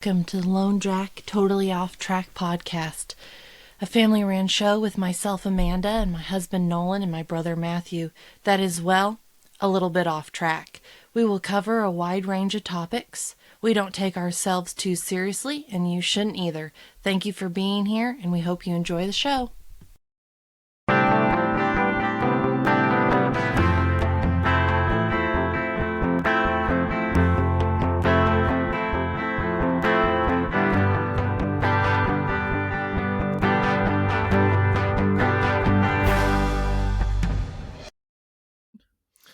Welcome to the Lone Jack Totally Off Track podcast, a family ran show with myself, Amanda, and my husband, Nolan, and my brother, Matthew, that is, well, a little bit off track. We will cover a wide range of topics. We don't take ourselves too seriously, and you shouldn't either. Thank you for being here, and we hope you enjoy the show.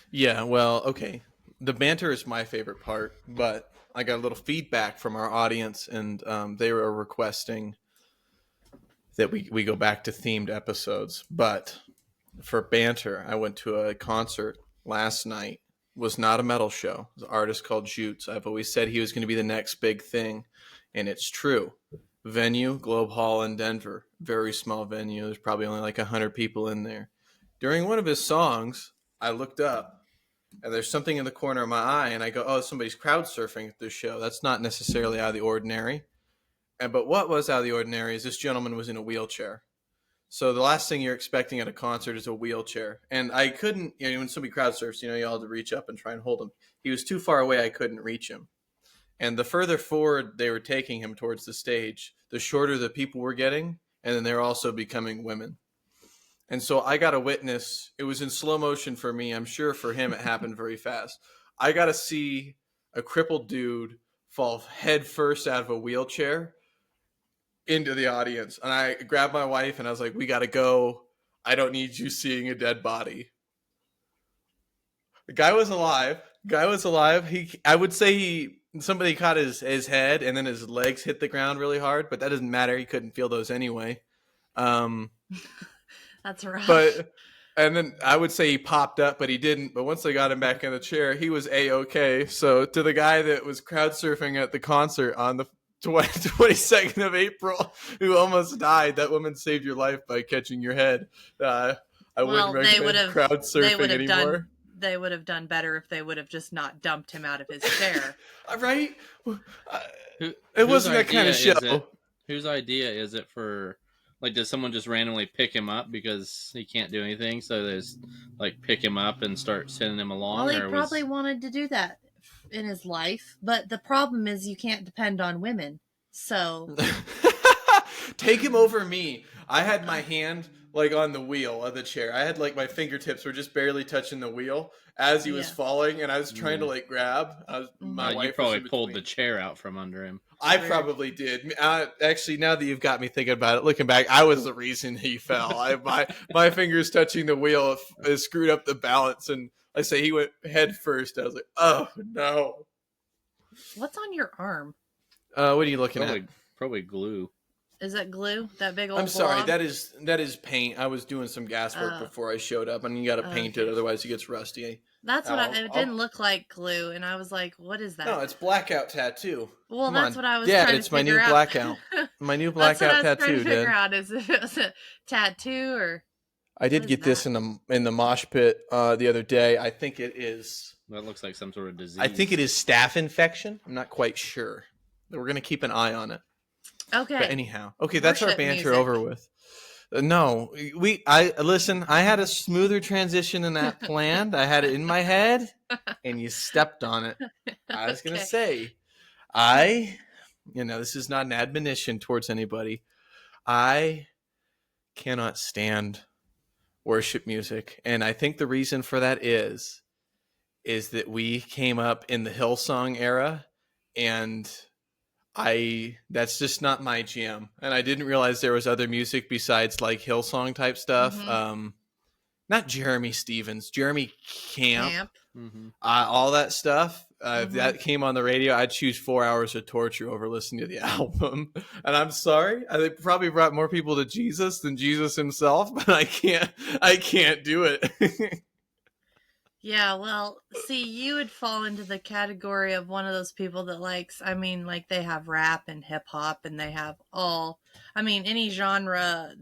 Yeah, well, okay. The banter is my favorite part, but I got a little feedback from our audience, and they were requesting that we go back to themed episodes. But for banter, I went to a concert last night. It was not a metal show. It was an artist called Jutes. I've always said he was going to be the next big thing, and it's true. Venue, Globe Hall in Denver. Very small venue. There's probably only like 100 people in there. During one of his songs, I looked up, and there's something in the corner of my eye, and I go, oh, somebody's crowd surfing at this show. That's not necessarily out of the ordinary. But what was out of the ordinary is this gentleman was in a wheelchair. So the last thing you're expecting at a concert is a wheelchair. And I couldn't, when somebody crowd surfs, you all have to reach up and try and hold him. He was too far away, I couldn't reach him. And the further forward they were taking him towards the stage, the shorter the people were getting, and then they're also becoming women. And so I got to witness, it was in slow motion for me. I'm sure for him it happened very fast. I got to see a crippled dude fall head first out of a wheelchair into the audience. And I grabbed my wife and I was like, we got to go. I don't need you seeing a dead body. The guy was alive. I would say somebody caught his head and then his legs hit the ground really hard, but that doesn't matter. He couldn't feel those anyway. That's rough. And then I would say he popped up, but he didn't. But once they got him back in the chair, he was A-okay. So to the guy that was crowd surfing at the concert on the 22nd of April, who almost died, that woman saved your life by catching your head. I wouldn't recommend crowd surfing anymore. They would have done better if they would have just not dumped him out of his chair. Right? It wasn't that kind of show. Whose idea is it for... Like, does someone just randomly pick him up because he can't do anything? So they just, pick him up and start sending him along? Well, he probably wanted to do that in his life. But the problem is you can't depend on women. So... Take him over me. I had my hand, on the wheel of the chair. I had, my fingertips were just barely touching the wheel as he was falling. And I was trying to, grab. My wife you probably pulled the chair out from under him. I probably did. Actually, now that you've got me thinking about it, looking back, I was the reason he fell. My fingers touching the wheel screwed up the balance, and I say he went head first. I was like, oh no! What's on your arm? What are you looking at? Probably glue. Is that glue? That big old? I'm sorry. That is paint. I was doing some gas work before I showed up, and you got to paint it, otherwise it gets rusty. That's what it didn't look like glue, and I was like, "What is that?" No, it's blackout tattoo. Well, that's what I was trying to figure out. Yeah, it's my new blackout. My new blackout tattoo. That's what I was trying to figure out. Is if it was a tattoo or? I did get this in the mosh pit the other day. I think it is. That looks like some sort of disease. I think it is staph infection. I'm not quite sure. We're gonna keep an eye on it. Okay. But anyhow, that's our banter over with. No, listen. I had a smoother transition than that planned. I had it in my head, and you stepped on it. I was gonna say, this is not an admonition towards anybody. I cannot stand worship music, and I think the reason for that is that we came up in the Hillsong era, and that's just not my jam. And I didn't realize there was other music besides Hillsong type stuff. Mm-hmm. Not Jeremy Stevens, Jeremy Camp. Mm-hmm. All that stuff. If that came on the radio, I'd choose 4 hours of torture over listening to the album. And I'm sorry, they probably brought more people to Jesus than Jesus himself, but I can't do it. Yeah, well, see, you would fall into the category of one of those people that likes, they have rap and hip hop, and they have any genre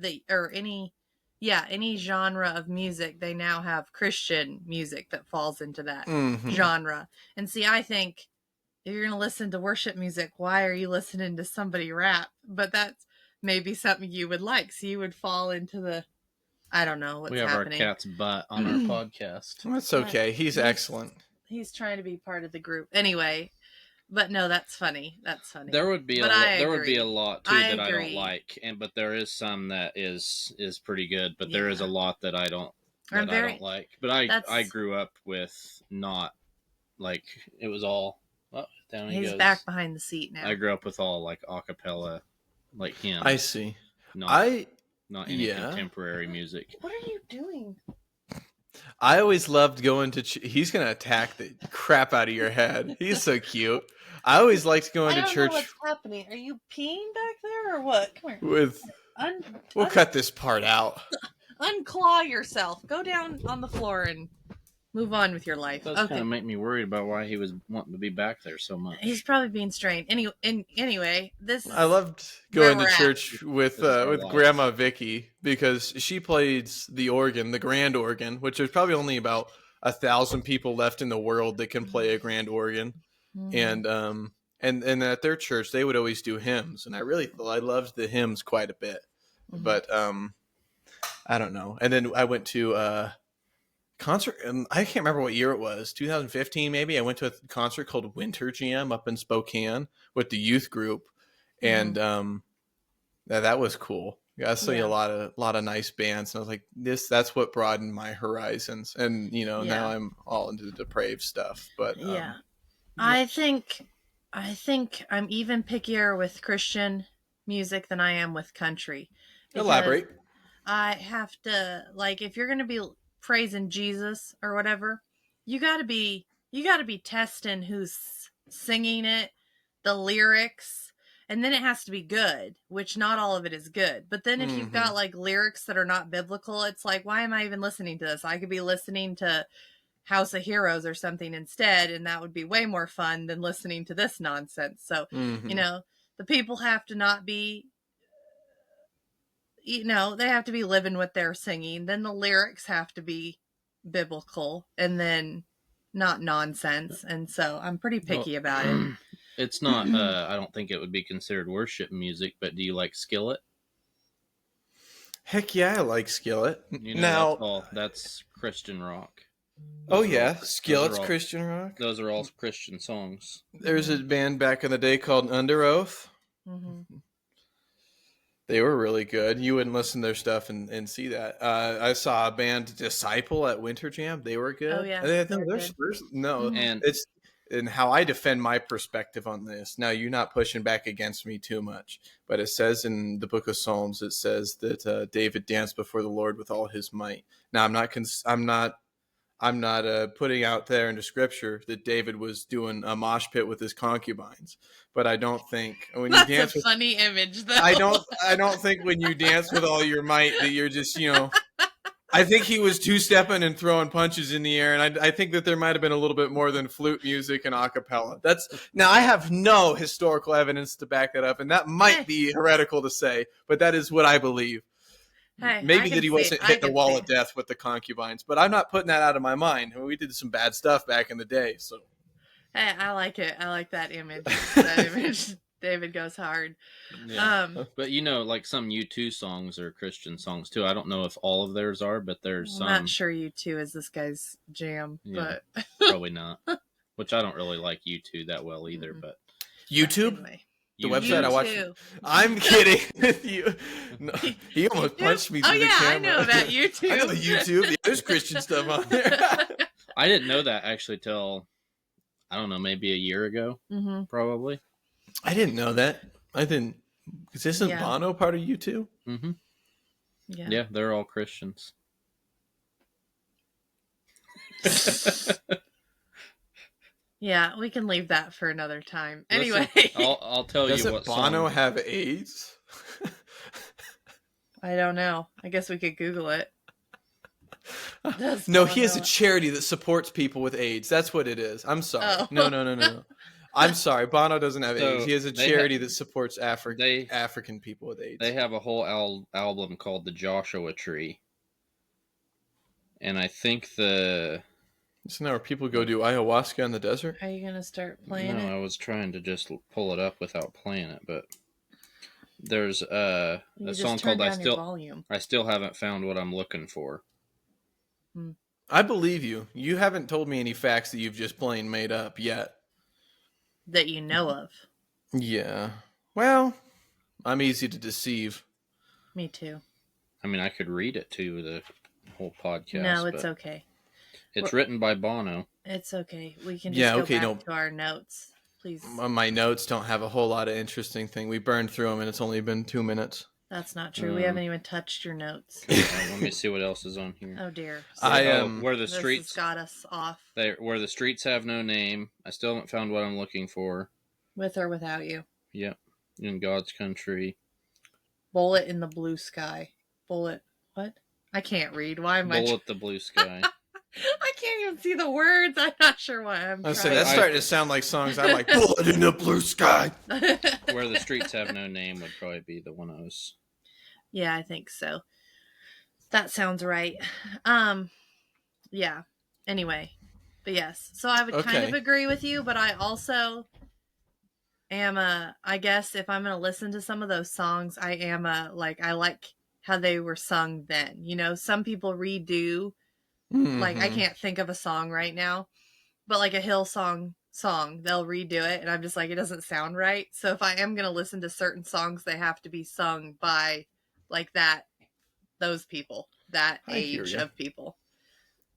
any genre of music. They now have Christian music that falls into that genre. And see, I think if you're gonna listen to worship music, why are you listening to somebody rap? But that's maybe something you would like. So you would fall into the, I don't know what's We have happening. our cat's butt on our podcast. That's okay. He's excellent. He's trying to be part of the group. Anyway, but no, that's funny. That's funny. There would be a lot too that I don't like, but there is some that is pretty good. But there is a lot that I don't don't like. But I grew up with not like it was all. Oh, down he goes. He's back behind the seat now. I grew up with all like a cappella, like him. I see. Not any contemporary music. What are you doing? I always loved going to. He's gonna attack the crap out of your head. He's so cute. I always liked going to church. Know what's happening? Are you peeing back there or what? Come here. We'll cut this part out. Unclaw yourself. Go down on the floor and move on with your life. That's kind of make me worried about why he was wanting to be back there so much. He's probably being strained. Anyway, I loved going to church with Grandma Vicky because she plays the organ, the grand organ, which there's probably only about 1,000 people left in the world that can play a grand organ. Mm-hmm. And at their church they would always do hymns, and I loved the hymns quite a bit. Mm-hmm. But I don't know. And then I went to concert, and I can't remember what year it was, 2015 maybe. I went to a concert called Winter Jam up in Spokane with the youth group, and that was cool. I saw a lot of nice bands, and I was like, that's what broadened my horizons. And now I'm all into the depraved stuff. But I think I'm even pickier with Christian music than I am with country. Elaborate. I have to, like, if you're going to be praising Jesus or whatever, you got to be testing who's singing it, the lyrics, and then it has to be good, which not all of it is good. But then if you've got like lyrics that are not biblical, it's like, why am I even listening to this? I could be listening to House of Heroes or something instead, and that would be way more fun than listening to this nonsense. So, the people have to not be, they have to be living what they're singing. Then the lyrics have to be biblical and then not nonsense. And so I'm pretty picky about it. It's not, I don't think it would be considered worship music, but do you like Skillet? Heck yeah, I like Skillet. That's Christian rock. Skillet's Christian rock. Those are all Christian songs. There's a band back in the day called Under Oath. Mm-hmm. They were really good. You wouldn't listen to their stuff and see that. I saw a band Disciple at Winter Jam. They were good. Oh yeah, and how I defend my perspective on this. Now you're not pushing back against me too much, but it says in the Book of Psalms, it says that David danced before the Lord with all his might. Now I'm not putting out there into Scripture that David was doing a mosh pit with his concubines, but I don't think when you dance. That's a funny image, though. I don't think when you dance with all your might that you're just I think he was two-stepping and throwing punches in the air, and I think that there might have been a little bit more than flute music and a cappella. Now I have no historical evidence to back that up, and that might be heretical to say, but that is what I believe. Hey, maybe that he wasn't hit the wall of death with the concubines, but I'm not putting that out of my mind. I mean, we did some bad stuff back in the day, so. Hey, I like it. I like that image. That image. David goes hard. Yeah. But like some U2 songs are Christian songs too. I don't know if all of theirs are, but there's some. I'm not sure U2 is this guy's jam, but probably not. Which I don't really like U2 that well either. But YouTube. Anyway. The website I watched. I'm kidding with you. No, he almost punched me through the camera. I know that YouTube. I know the YouTube. There's Christian stuff on there. I didn't know that actually till, I don't know, maybe a year ago, probably. I didn't know that. I didn't. Isn't Bono part of YouTube? Mm-hmm. Yeah, they're all Christians. Yeah, we can leave that for another time. Anyway, I'll tell you what. Doesn't Bono have AIDS? I don't know. I guess we could Google it. No, he has a charity that supports people with AIDS. That's what it is. I'm sorry. Oh. No. I'm sorry. Bono doesn't have AIDS. He has a charity that supports African people with AIDS. They have a whole album called The Joshua Tree. And I think Isn't that where people go do ayahuasca in the desert? Are you going to start playing it? No, I was trying to just pull it up without playing it, but there's a song called I Still Haven't Found What I'm Looking For. I believe you. You haven't told me any facts that you've just plain made up yet. That you know of. Yeah. Well, I'm easy to deceive. Me too. I mean, I could read it to the whole podcast. No, it's okay. It's written by Bono. It's okay. We can just go back to our notes. Please. My notes don't have a whole lot of interesting thing. We burned through them and it's only been 2 minutes. That's not true. We haven't even touched your notes. Let me see what else is on here. Oh dear. So, where the streets got us off. Where the streets have no name. I still haven't found what I'm looking for. With or without you. Yep. In God's country. Bullet in the blue sky. Bullet. What? I can't read. Why am Bullet the blue sky. I can't even see the words. I'm not sure why I'm trying. That's starting to sound like songs I like. Bullet in the blue sky. Where the streets have no name would probably be the one I was. Yeah, I think so. That sounds right. Yeah. Anyway. But yes. So I would kind of agree with you, but I also am I guess if I'm going to listen to some of those songs, I like how they were sung then. You know, some people redo. Like, I can't think of a song right now, but like a Hillsong song, they'll redo it, and I'm just like, it doesn't sound right. So if I am going to listen to certain songs, they have to be sung by like those people, that age of people.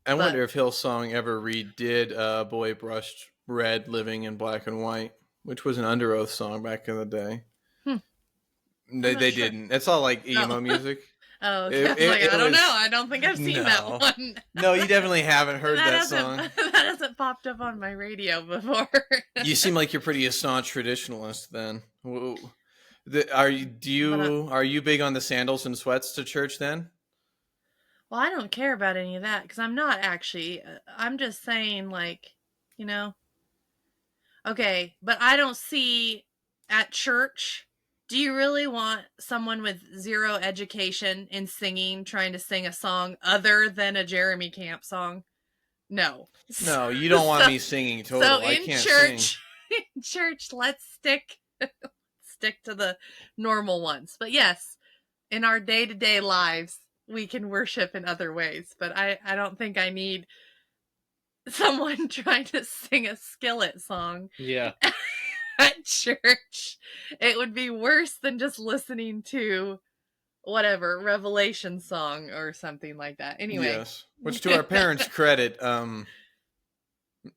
I wonder if Hillsong ever redid Boy Brushed Red, Living in Black and White, which was an Under Oath song back in the day. They didn't. It's all like emo music. Oh, okay. I don't know. I don't think I've seen that one. No, you definitely haven't heard that song. That hasn't popped up on my radio before. You seem like you're pretty a staunch traditionalist then. Are you big on the sandals and sweats to church then? Well, I don't care about any of that because I'm not actually. I'm just saying, like, you know. Okay, but I don't see at church. Do you really want someone with zero education in singing trying to sing a song other than a Jeremy Camp song? No. No, you don't want me singing total. So I can't sing. In church, let's stick to the normal ones. But yes, in our day-to-day lives, we can worship in other ways. But I don't think I need someone trying to sing a Skillet song. Yeah. At church. It would be worse than just listening to whatever Revelation song or something like that. Anyway, yes. Which, to our parents' credit, to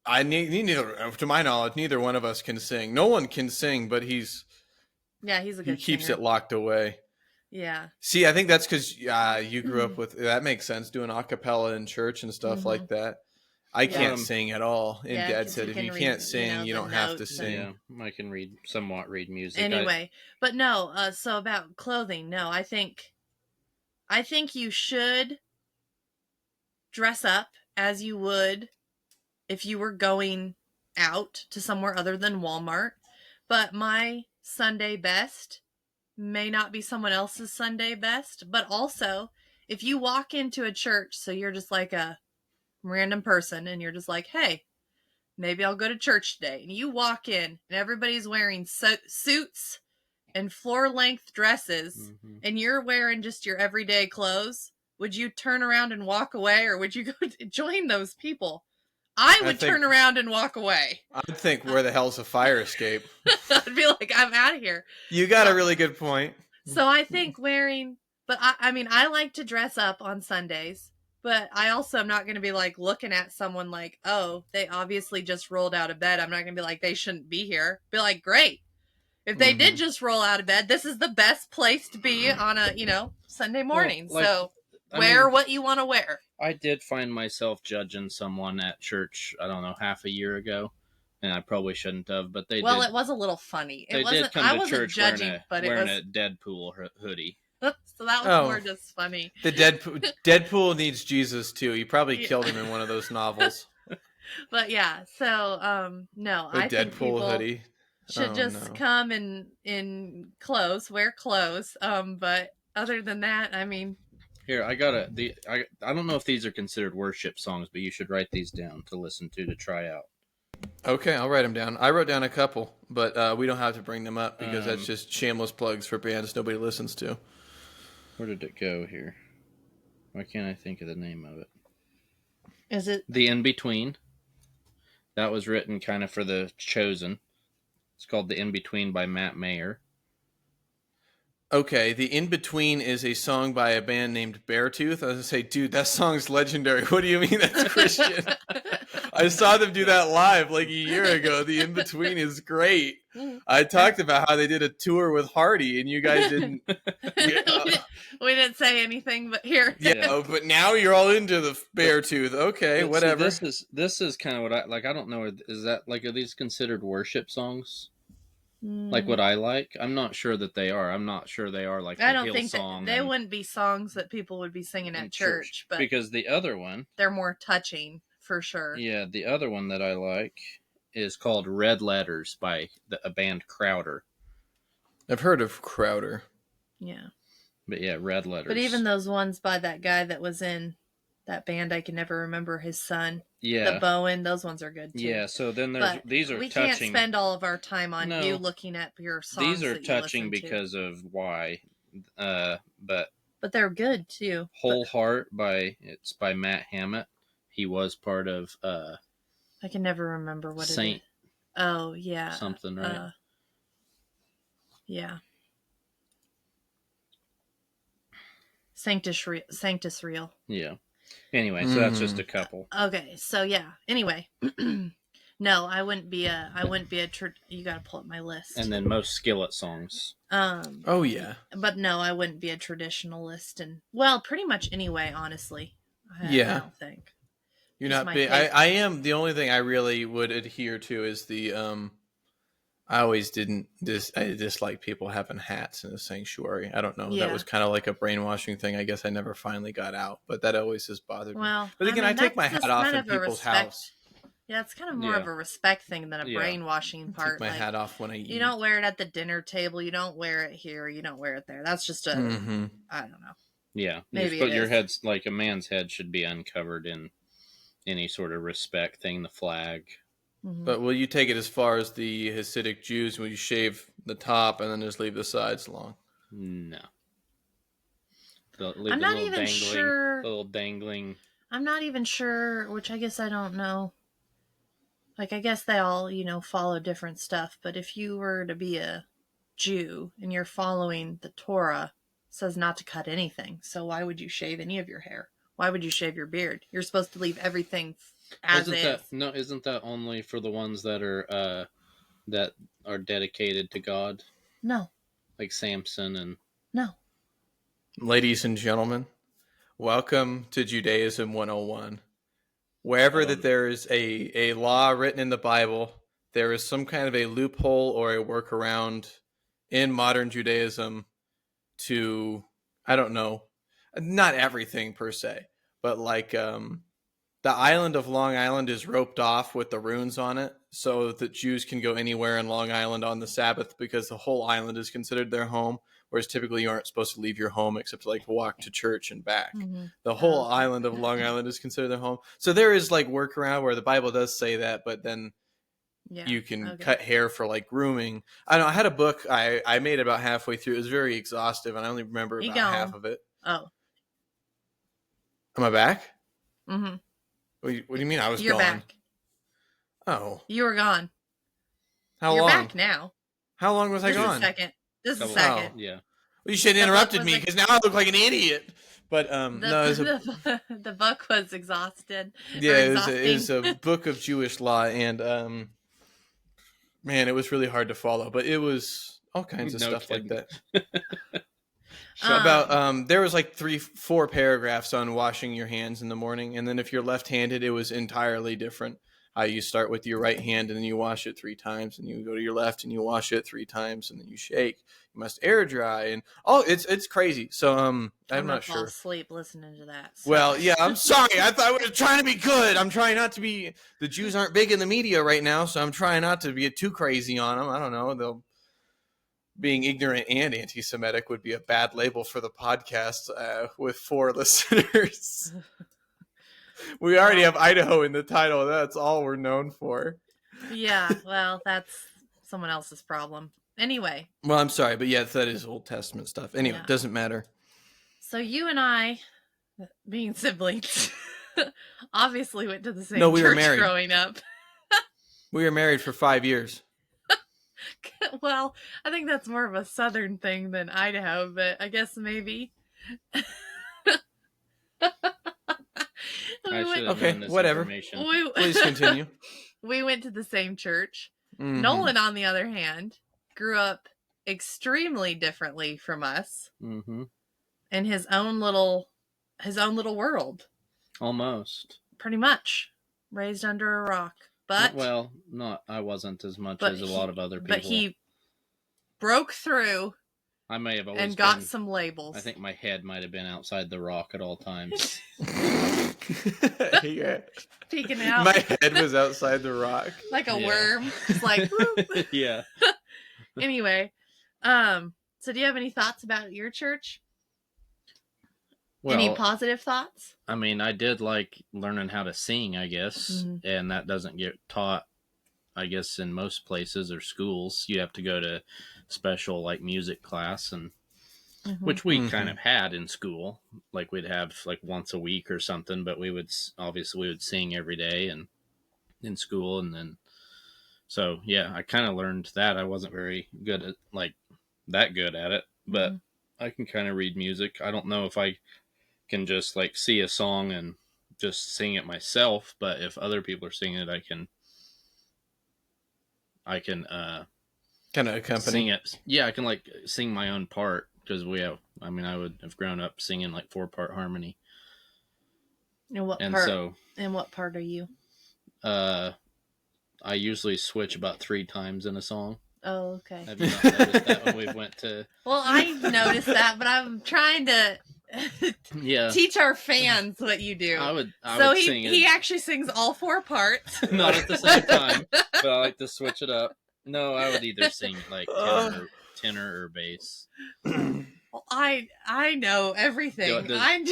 my knowledge, neither one of us can sing. No one can sing, but he's a good he keeps singer. It locked away. Yeah. See, I think that's because you grew up with that. Makes sense, doing a cappella in church and stuff like that. I can't sing at all. And Dad said, if you can't sing, you don't have to sing. Yeah, I can somewhat read music. Anyway, but no, so about clothing, no, I think you should dress up as you would if you were going out to somewhere other than Walmart. But my Sunday best may not be someone else's Sunday best. But also, if you walk into a church, so you're just like a random person and you're just like, hey, maybe I'll go to church today, and you walk in and everybody's wearing suits and floor-length dresses, and you're wearing just your everyday clothes, would you turn around and walk away, or would you go join those people? I would turn around and walk away. I'd think, where the hell's a fire escape? I'd be like, I'm out of here. You got a really good point. So I think but I mean, I like to dress up on Sundays. But I also am not going to be like looking at someone like, oh, they obviously just rolled out of bed. I'm not going to be like, they shouldn't be here. Be like, great. If they did just roll out of bed, this is the best place to be on a, Sunday morning. Well, so wear what you want to wear. I did find myself judging someone at church, I don't know, half a year ago. And I probably shouldn't have, but they did. Well, it was a little funny. They did come to church wearing a Deadpool hoodie. So that was more just funny. The Deadpool needs Jesus too. He probably killed him in one of those novels. But yeah, so no, I think people hoodie should just come in clothes, wear clothes. But other than that, I mean, Here, I don't know if these are considered worship songs, but you should write these down to listen to try out. Okay, I'll write them down. I wrote down a couple, but we don't have to bring them up because that's just shameless plugs for bands nobody listens to. Where did it go here? Why can't I think of the name of it? Is it The In-Between? That was written kind of for The Chosen. It's called The In-Between by Matt Mayer. Okay, The In-Between is a song by a band named Beartooth. I was going to say, dude, that song's legendary. What do you mean that's Christian? I saw them do that live like a year ago. The In-Between is great. I talked about how they did a tour with Hardy, and you guys didn't. We didn't say anything, but here. Yeah, but now you're all into the Beartooth. Okay, whatever. See, this is kind of what I like. I don't know. Is that like, are these considered worship songs? Like what I like? I'm not sure that they are. I'm not sure they are like the I don't think song. they wouldn't be songs that people would be singing at church, but because the other one, they're more touching for sure. Yeah, the other one that I like is called Red Letters by a band Crowder. I've heard of Crowder. Yeah. But yeah, Red Letters. But even those ones by that guy that was in that band, I can never remember his son. Yeah. The Bowen, those ones are good too. Yeah, so then these are touching. We can't spend all of our time on you looking at your songs. These are touching because of why. But they're good too. Whole Heart by Matt Hammett. He was part of I can never remember what Saint. It is. Oh yeah. Something, right? Yeah. Sanctus Real. Yeah. Anyway, so that's just a couple. Okay, so yeah. Anyway, no, I wouldn't be a. You got to pull up my list. And then most Skillet songs. Oh yeah. But no, I wouldn't be a traditionalist, and pretty much anyway. Honestly, I don't think. You're not big. I am. The only thing I really would adhere to is the I always didn't. I dislike people having hats in the sanctuary. I don't know. Yeah. That was kind of like a brainwashing thing. I guess I never finally got out, but that always has bothered me. But again, I take my hat off in people's house. Yeah, it's kind of more of a respect thing than a brainwashing part. Take my hat off when I eat. You don't wear it at the dinner table. You don't wear it here. You don't wear it there. That's just a. Mm-hmm. I don't know. Yeah, maybe but your head's like a man's head should be uncovered in any sort of respect thing. The flag. Mm-hmm. But will you take it as far as the Hasidic Jews? Will you shave the top and then just leave the sides long? No. I'm not even sure. Little dangling. I'm not even sure, which I guess I don't know. Like, I guess they all, follow different stuff. But if you were to be a Jew and you're following the Torah, it says not to cut anything. So why would you shave any of your hair? Why would you shave your beard? You're supposed to leave everything as is. Isn't that only for the ones that are dedicated to God? No. Like Samson and... No. Ladies and gentlemen, welcome to Judaism 101. Wherever that there is a law written in the Bible, there is some kind of a loophole or a workaround in modern Judaism to, I don't know, not everything per se, but like the island of Long Island is roped off with the runes on it so that Jews can go anywhere in Long Island on the Sabbath because the whole island is considered their home, whereas typically you aren't supposed to leave your home except to like walk to church and back. Mm-hmm. The whole island of Long Island is considered their home. So there is like workaround where the Bible does say that, but then you can cut hair for like grooming. I know I had a book I made about halfway through. It was very exhaustive and I only remember about half of it. Oh. Am I back? Mm-hmm. What do you mean I was You're gone? Back. Oh. You were gone. How You're long? Back now. How long was I gone? This is a second. Yeah. Well, you should have interrupted me because now I look like an idiot. But the book was exhausted. Yeah, it was a book of Jewish law, and man, it was really hard to follow. But it was all kinds of stuff like that. About there was like 3-4 paragraphs on washing your hands in the morning, and then if you're left-handed, it was entirely different. You start with your right hand and then you wash it 3 times, and you go to your left and you wash it 3 times, and then you shake. You must air dry, and it's crazy. So I'm not sure. Fall asleep listening to that. So. Well, yeah, I'm sorry. I thought I was trying to be good. I'm trying not to be. The Jews aren't big in the media right now, so I'm trying not to be too crazy on them. I don't know. They'll being ignorant and anti-Semitic would be a bad label for the podcast with 4 listeners. We already have Idaho in the title. That's all we're known for. Yeah, well, that's someone else's problem. Anyway. Well, I'm sorry, but yeah, that is Old Testament stuff. Anyway, it doesn't matter. So you and I, being siblings, obviously went to the same we church were married. Growing up. We were married for 5 years. Well, I think that's more of a Southern thing than Idaho, but I guess maybe. Okay, whatever. Please continue. We went to the same church. Mm-hmm. Nolan, on the other hand, grew up extremely differently from us, in his own little world. Almost. Pretty much raised under a rock. But I wasn't as much as a lot of other people. But he broke through. I may have always got some labels. I think my head might have been outside the rock at all times. Yeah. Peeking out. My head was outside the rock. Like a worm. Just like, whoop. Yeah. Anyway, so do you have any thoughts about your church? Well, any positive thoughts? I mean, I did like learning how to sing, I guess, and that doesn't get taught, I guess, in most places or schools. You have to go to special like music class, and which we kind of had in school. Like we'd have like once a week or something, but we would sing every day and in school, and then so yeah, I kind of learned that. I wasn't very good at that good at it, but I can kind of read music. I don't know if I can just like see a song and just sing it myself, but if other people are singing it, I can kind of accompany sing it. Yeah, I can like sing my own part because I would have grown up singing like 4-part harmony. And what part are you? I usually switch about 3 times in a song. Oh, okay. Have you not noticed that when we went to? Well, I noticed that, but I'm trying to teach our fans what you do. I would sing it. He actually sings all 4 parts. Not at the same time, but I like to switch it up. No, I would either sing like tenor or bass. Well, I know everything. I'm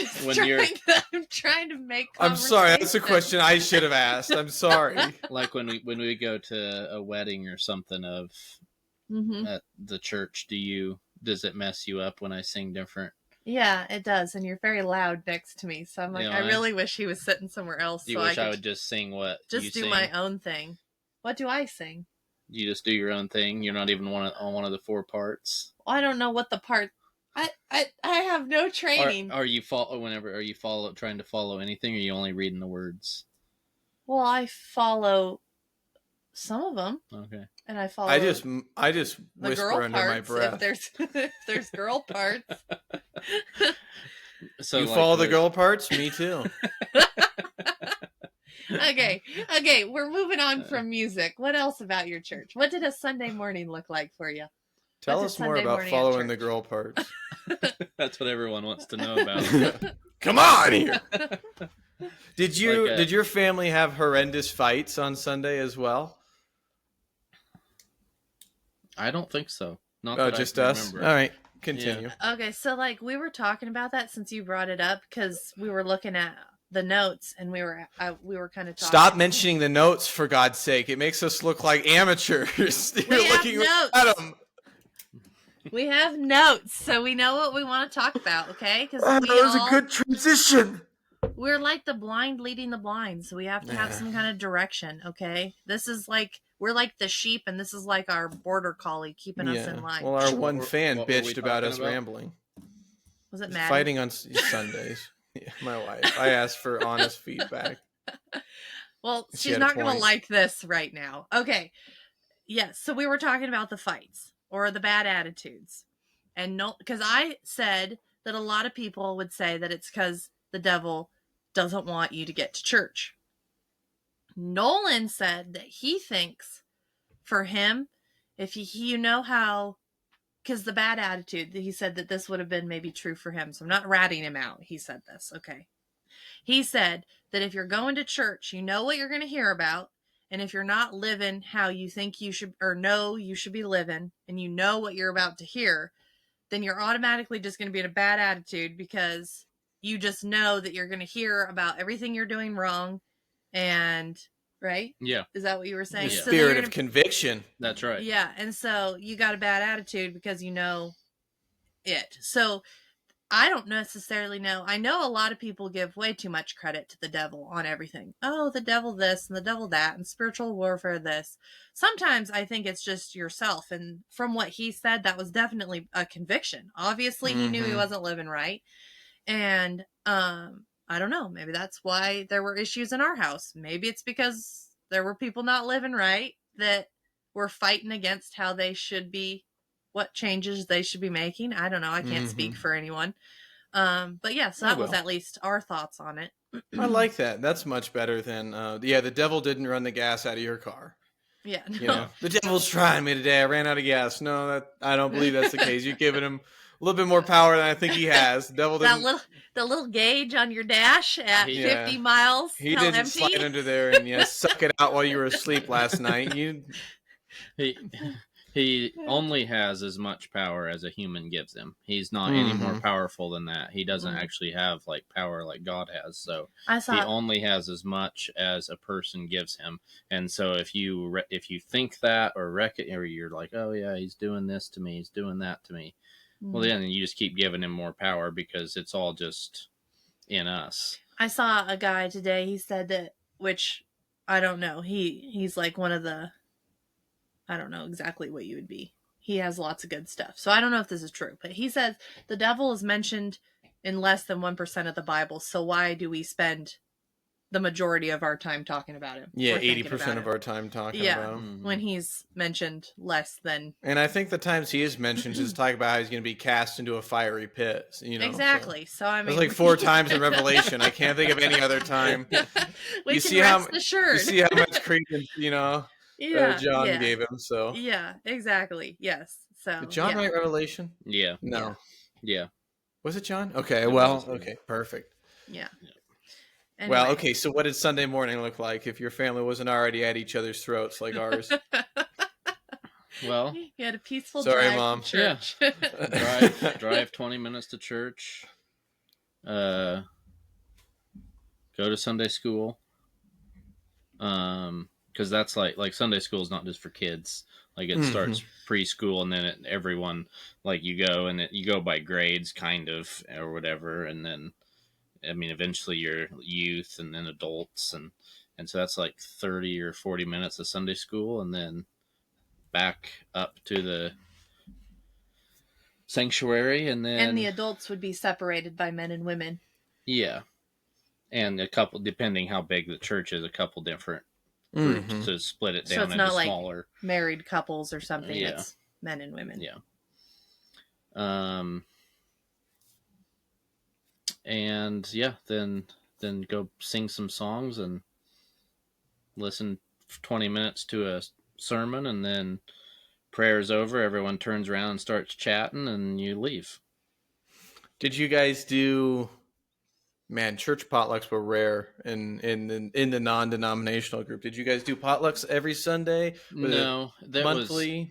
trying to make. I'm sorry, that's a question I should have asked. I'm sorry. Like when we go to a wedding or something at the church, does it mess you up when I sing different? Yeah, it does, and you're very loud next to me, so I'm like, I really wish he was sitting somewhere else. Do you wish I would just sing what you sing? Just do my own thing. What do I sing? You just do your own thing. You're not even on one of the 4 parts. Well, I don't know what the part. I have no training. Are you trying to follow anything, or are you only reading the words? Well, I follow some of them. Okay. And I follow. I just whisper under my breath. If there's girl parts. So you follow the girl parts? Me too. Okay, we're moving on from music. What else about your church? What did a Sunday morning look like for you? Tell us more about following the girl parts. That's what everyone wants to know about. Come on here. Did your family have horrendous fights on Sunday as well? I don't think so. Not just us. All right, continue. Yeah. Okay, so we were talking about that since you brought it up because we were looking at the notes and we were kind of talking. Stop mentioning the notes, for God's sake! It makes us look like amateurs. We have notes. At them. We have notes, so we know what we want to talk about. Okay, because that was a good transition. We're like the blind leading the blind, so we have to have some kind of direction. Okay, this is we're like the sheep, and this is like our border collie keeping us in line. Well, our one fan bitched about us rambling. Was it Maddie? Fighting on Sundays. Yeah, my wife. I asked for honest feedback. Well, she's not going to like this right now. Okay. Yes. So we were talking about the fights or the bad attitudes. And because I said that a lot of people would say that it's because the devil doesn't want you to get to church. Nolan said that he thinks for him, if you know how, because the bad attitude, he said that this would have been maybe true for him. So I'm not ratting him out. He said this. Okay. He said that if you're going to church, you know what you're going to hear about. And if you're not living how you think you should, or know you should be living, and you know what you're about to hear, then you're automatically just going to be in a bad attitude, because you just know that you're going to hear about everything you're doing wrong. And right? Yeah. Is that what you were saying? The So spirit of conviction. That's right. Yeah. And so you got a bad attitude because you know it. So I don't necessarily know. I know a lot of people give way too much credit to the devil on everything. Oh, the devil this and the devil that and spiritual warfare this. Sometimes I think it's just yourself. And from what he said, that was definitely a conviction. Obviously, he knew he wasn't living right. And I don't know. Maybe that's why there were issues in our house. Maybe it's because there were people not living right that were fighting against how they should be, what changes they should be making. I don't know. I can't speak for anyone. But yeah, so that was at least our thoughts on it. I like that. That's much better than, the devil didn't run the gas out of your car. Yeah. No. You know, the devil's trying me today. I ran out of gas. No, I don't believe that's the case. You're giving him a little bit more power than I think he has. The devil didn't. The little gauge on your dash at 50 miles. He didn't empty. slide under there and suck it out while you were asleep last night. He only has as much power as a human gives him. He's not any more powerful than that. He doesn't actually have like power like God has. So he only has as much as a person gives him. And so if you think that or you're like, oh yeah, he's doing this to me, he's doing that to me. Well, then you just keep giving him more power because it's all just in us. I saw a guy today. He said that, which I don't know. He's like one of the, I don't know exactly what you would be. He has lots of good stuff. So I don't know if this is true, but he says the devil is mentioned in less than 1% of the Bible. So why do we spend the majority of our time talking about him? Yeah, 80% of our time talking about him. When he's mentioned less than. And I think the times he is mentioned is talk about how he's going to be cast into a fiery pit. Exactly. So I mean, it's like 4 times in Revelation. I can't think of any other time. You see how much credence John gave him. So yeah, exactly. Yes. So did John write Revelation? Yeah. No. Yeah. Was it John? Okay. Okay. Perfect. Yeah. Anyway. Well, okay, so what did Sunday morning look like if your family wasn't already at each other's throats like ours? Well, you had a peaceful drive Mom. To church. Yeah. drive 20 minutes to church. Go to Sunday school. Because that's like Sunday school is not just for kids. Like it starts preschool, and then everyone, like you go and you go by grades, kind of, or whatever, and then. I mean, eventually you're youth and then adults. And so that's like 30 or 40 minutes of Sunday school, and then back up to the sanctuary. And the adults would be separated by men and women. Yeah. And a couple, depending how big the church is, a couple different groups to split it down so it's not like smaller. Married couples or something. Yeah. It's men and women. Yeah. And then go sing some songs and listen 20 minutes to a sermon, and then prayer's over, everyone turns around and starts chatting, and you leave. Did you guys do? Man, church potlucks were rare in the non-denominational group. Did you guys do potlucks every Sunday? No, that monthly.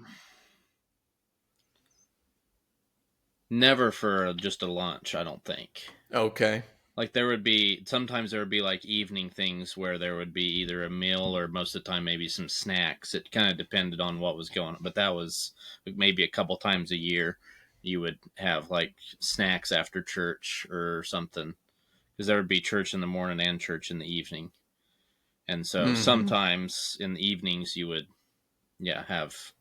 Never for just a lunch, I don't think. Okay. Like sometimes there would be like evening things where there would be either a meal or most of the time maybe some snacks. It kind of depended on what was going on. But that was maybe a couple times a year you would have like snacks after church or something. Because there would be church in the morning and church in the evening. And so sometimes in the evenings you would, have.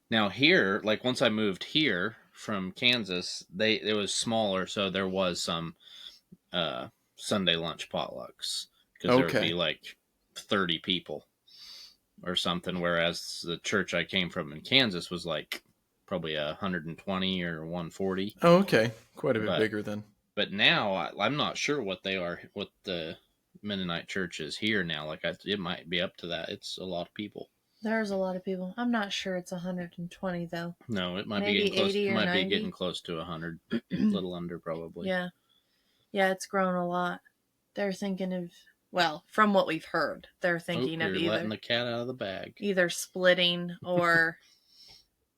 Now here, like once I moved here from Kansas, it was smaller, so there was some Sunday lunch potlucks. Because there would be like 30 people or something, whereas the church I came from in Kansas was like probably 120 or 140. Oh, okay. Quite a bit bigger then. But now I'm not sure what they are, what the Mennonite church is here now. Like it might be up to that. It's a lot of people. There's a lot of people. I'm not sure it's 120 though. No, it might be getting close. It might be getting close to 100, a little under probably. Yeah, it's grown a lot. They're thinking of Well, from what we've heard, they're thinking of either letting the cat out of the bag. Either splitting or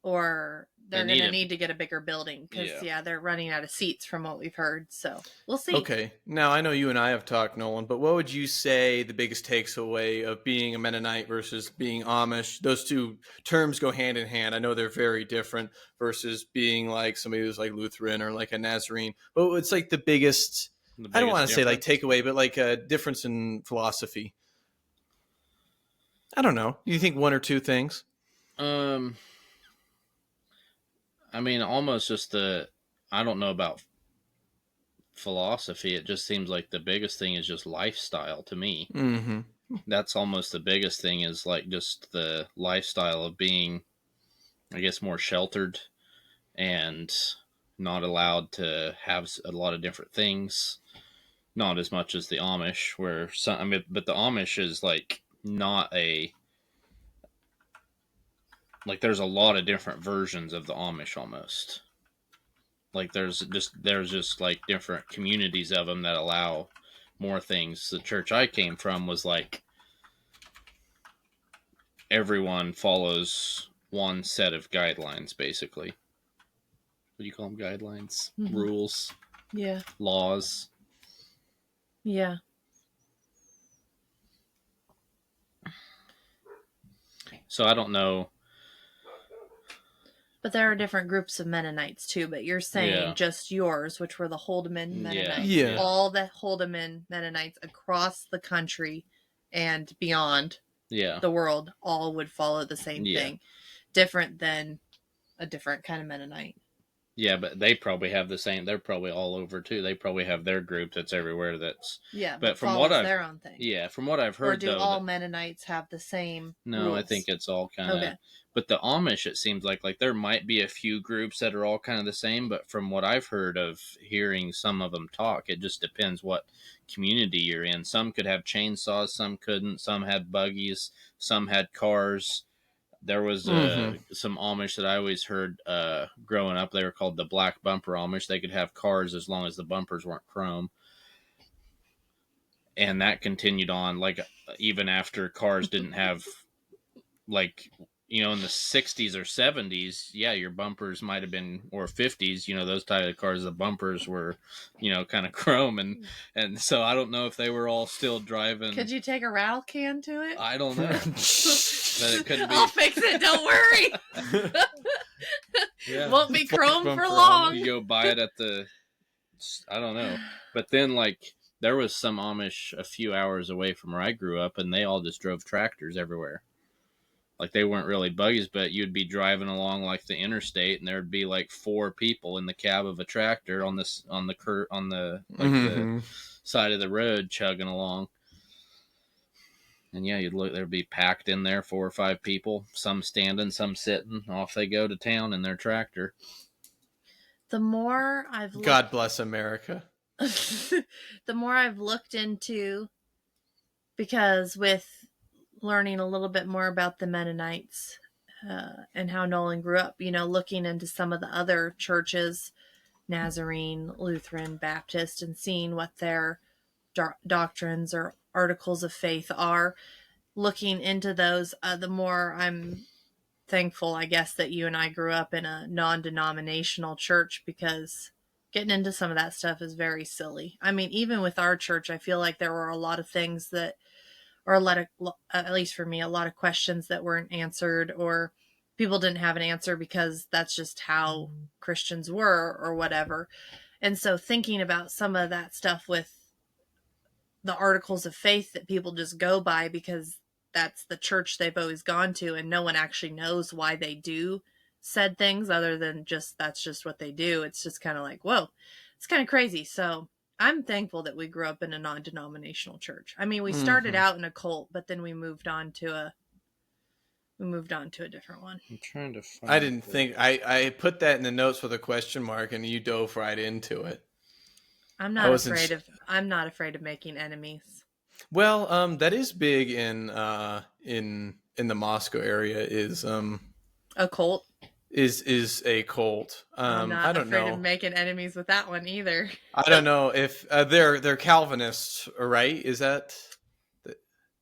they're going to need to get a bigger building because they're running out of seats from what we've heard. So we'll see. Okay. Now I know you and I have talked, Nolan, but what would you say the biggest takeaway of being a Mennonite versus being Amish? Those two terms go hand in hand. I know they're very different versus being like somebody who's like Lutheran or like a Nazarene, but it's like the biggest I don't want to say like takeaway, but like a difference in philosophy. I don't know. You think one or two things? I mean, almost just I don't know about philosophy. It just seems like the biggest thing is just lifestyle to me. Mm-hmm. That's almost the biggest thing is like just the lifestyle of being, I guess, more sheltered and not allowed to have a lot of different things. Not as much as the Amish, where but the Amish is like not there's a lot of different versions of the Amish almost. Like there's just like different communities of them that allow more things. The church I came from was like everyone follows one set of guidelines, basically. What do you call them? Guidelines? Mm-hmm. Rules? Yeah. Laws? Yeah. So I don't know. But there are different groups of Mennonites too, but you're saying just yours, which were the Holdeman Mennonites. Yeah. All the Holdeman Mennonites across the country and beyond the world all would follow the same thing. Different than a different kind of Mennonite. Yeah, but they probably have the same. They're probably all over too. They probably have their group that's everywhere. But from what I've their own thing. Yeah, from what I've heard, or do all Mennonites have the same? No, rules? I think it's all kind of. Okay. But the Amish, it seems like there might be a few groups that are all kind of the same. But from what I've heard of hearing some of them talk, it just depends what community you're in. Some could have chainsaws, some couldn't. Some had buggies, some had cars. There was some Amish that I always heard growing up. They were called the Black Bumper Amish. They could have cars as long as the bumpers weren't chrome. And that continued on, like, even after cars didn't have, like, you know, in the 60s or 70s, your bumpers might have been, or 50s, you know, those type of cars, the bumpers were, you know, kind of chrome. And so I don't know if they were all still driving. Could you take a rattle can to it? I don't know. But it could be. I'll fix it, don't worry. Won't be chrome for long. You go buy it at I don't know. But then, like, there was some Amish a few hours away from where I grew up, and they all just drove tractors everywhere. Like, they weren't really buggies, but you'd be driving along like the interstate, and there'd be like 4 people in the cab of a tractor on the side of the road chugging along. And you'd look, there'd be packed in there 4 or 5 people, some standing, some sitting. Off they go to town in their tractor. The more I've God bless America. The more I've looked into, because with learning a little bit more about the Mennonites and how Nolan grew up, you know, looking into some of the other churches, Nazarene, Lutheran, Baptist, and seeing what their doctrines or articles of faith are, looking into those, the more I'm thankful, I guess, that you and I grew up in a non-denominational church, because getting into some of that stuff is very silly. I mean, even with our church, I feel like there were a lot of things that, or at least for me, a lot of questions that weren't answered, or people didn't have an answer because that's just how Christians were or whatever. And so thinking about some of that stuff with the articles of faith that people just go by because that's the church they've always gone to, and no one actually knows why they do said things other than just that's just what they do. It's just kind of like, whoa, it's kind of crazy. So I'm thankful that we grew up in a non-denominational church. I mean, we started out in a cult, but then we moved on to a different one. I'm trying to find I didn't think I put that in the notes with a question mark, and you dove right into it. I'm not afraid of making enemies. Well, that is big in the Moscow area. Is a cult. Is a cult. I'm not I don't afraid know. of making enemies with that one either. I don't know if they're Calvinists, right? Is that?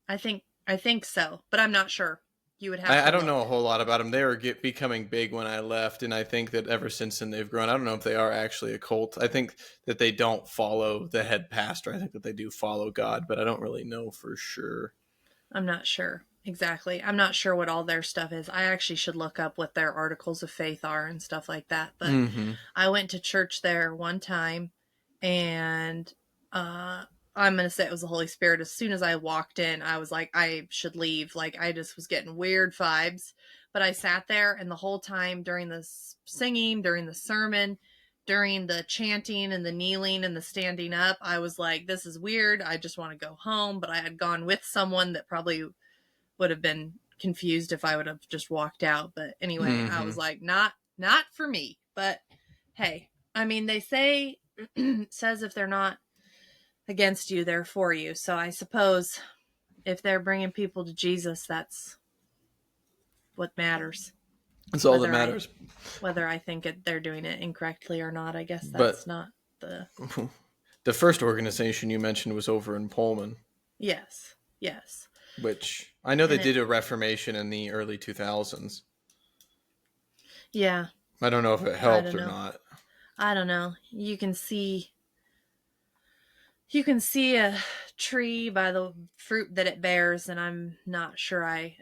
I think so, but I'm not sure. You would have I to don't look. know a whole lot about them. They were becoming big when I left, and I think that ever since then they've grown. I don't know if they are actually a cult. I think that they don't follow the head pastor. I think that they do follow God, but I don't really know for sure. I'm not sure exactly. I'm not sure what all their stuff is. I actually should look up what their articles of faith are and stuff like that. But I went to church there one time, and I'm going to say it was the Holy Spirit. As soon as I walked in, I was like, I should leave. Like, I just was getting weird vibes. But I sat there, and the whole time during the singing, during the sermon, during the chanting and the kneeling and the standing up, I was like, this is weird. I just want to go home. But I had gone with someone that probably would have been confused if I would have just walked out. But anyway, I was like, not for me. But hey, I mean, they say, says if they're not against you, they're for you. So I suppose if they're bringing people to Jesus, that's what matters. That's all that matters. Whether I think they're doing it incorrectly or not, I guess that's not the... The first organization you mentioned was over in Pullman. Yes. Which I know they did a reformation in the early 2000s. Yeah. I don't know if it helped or not. I don't know. You can see a tree by the fruit that it bears, and I'm not sure I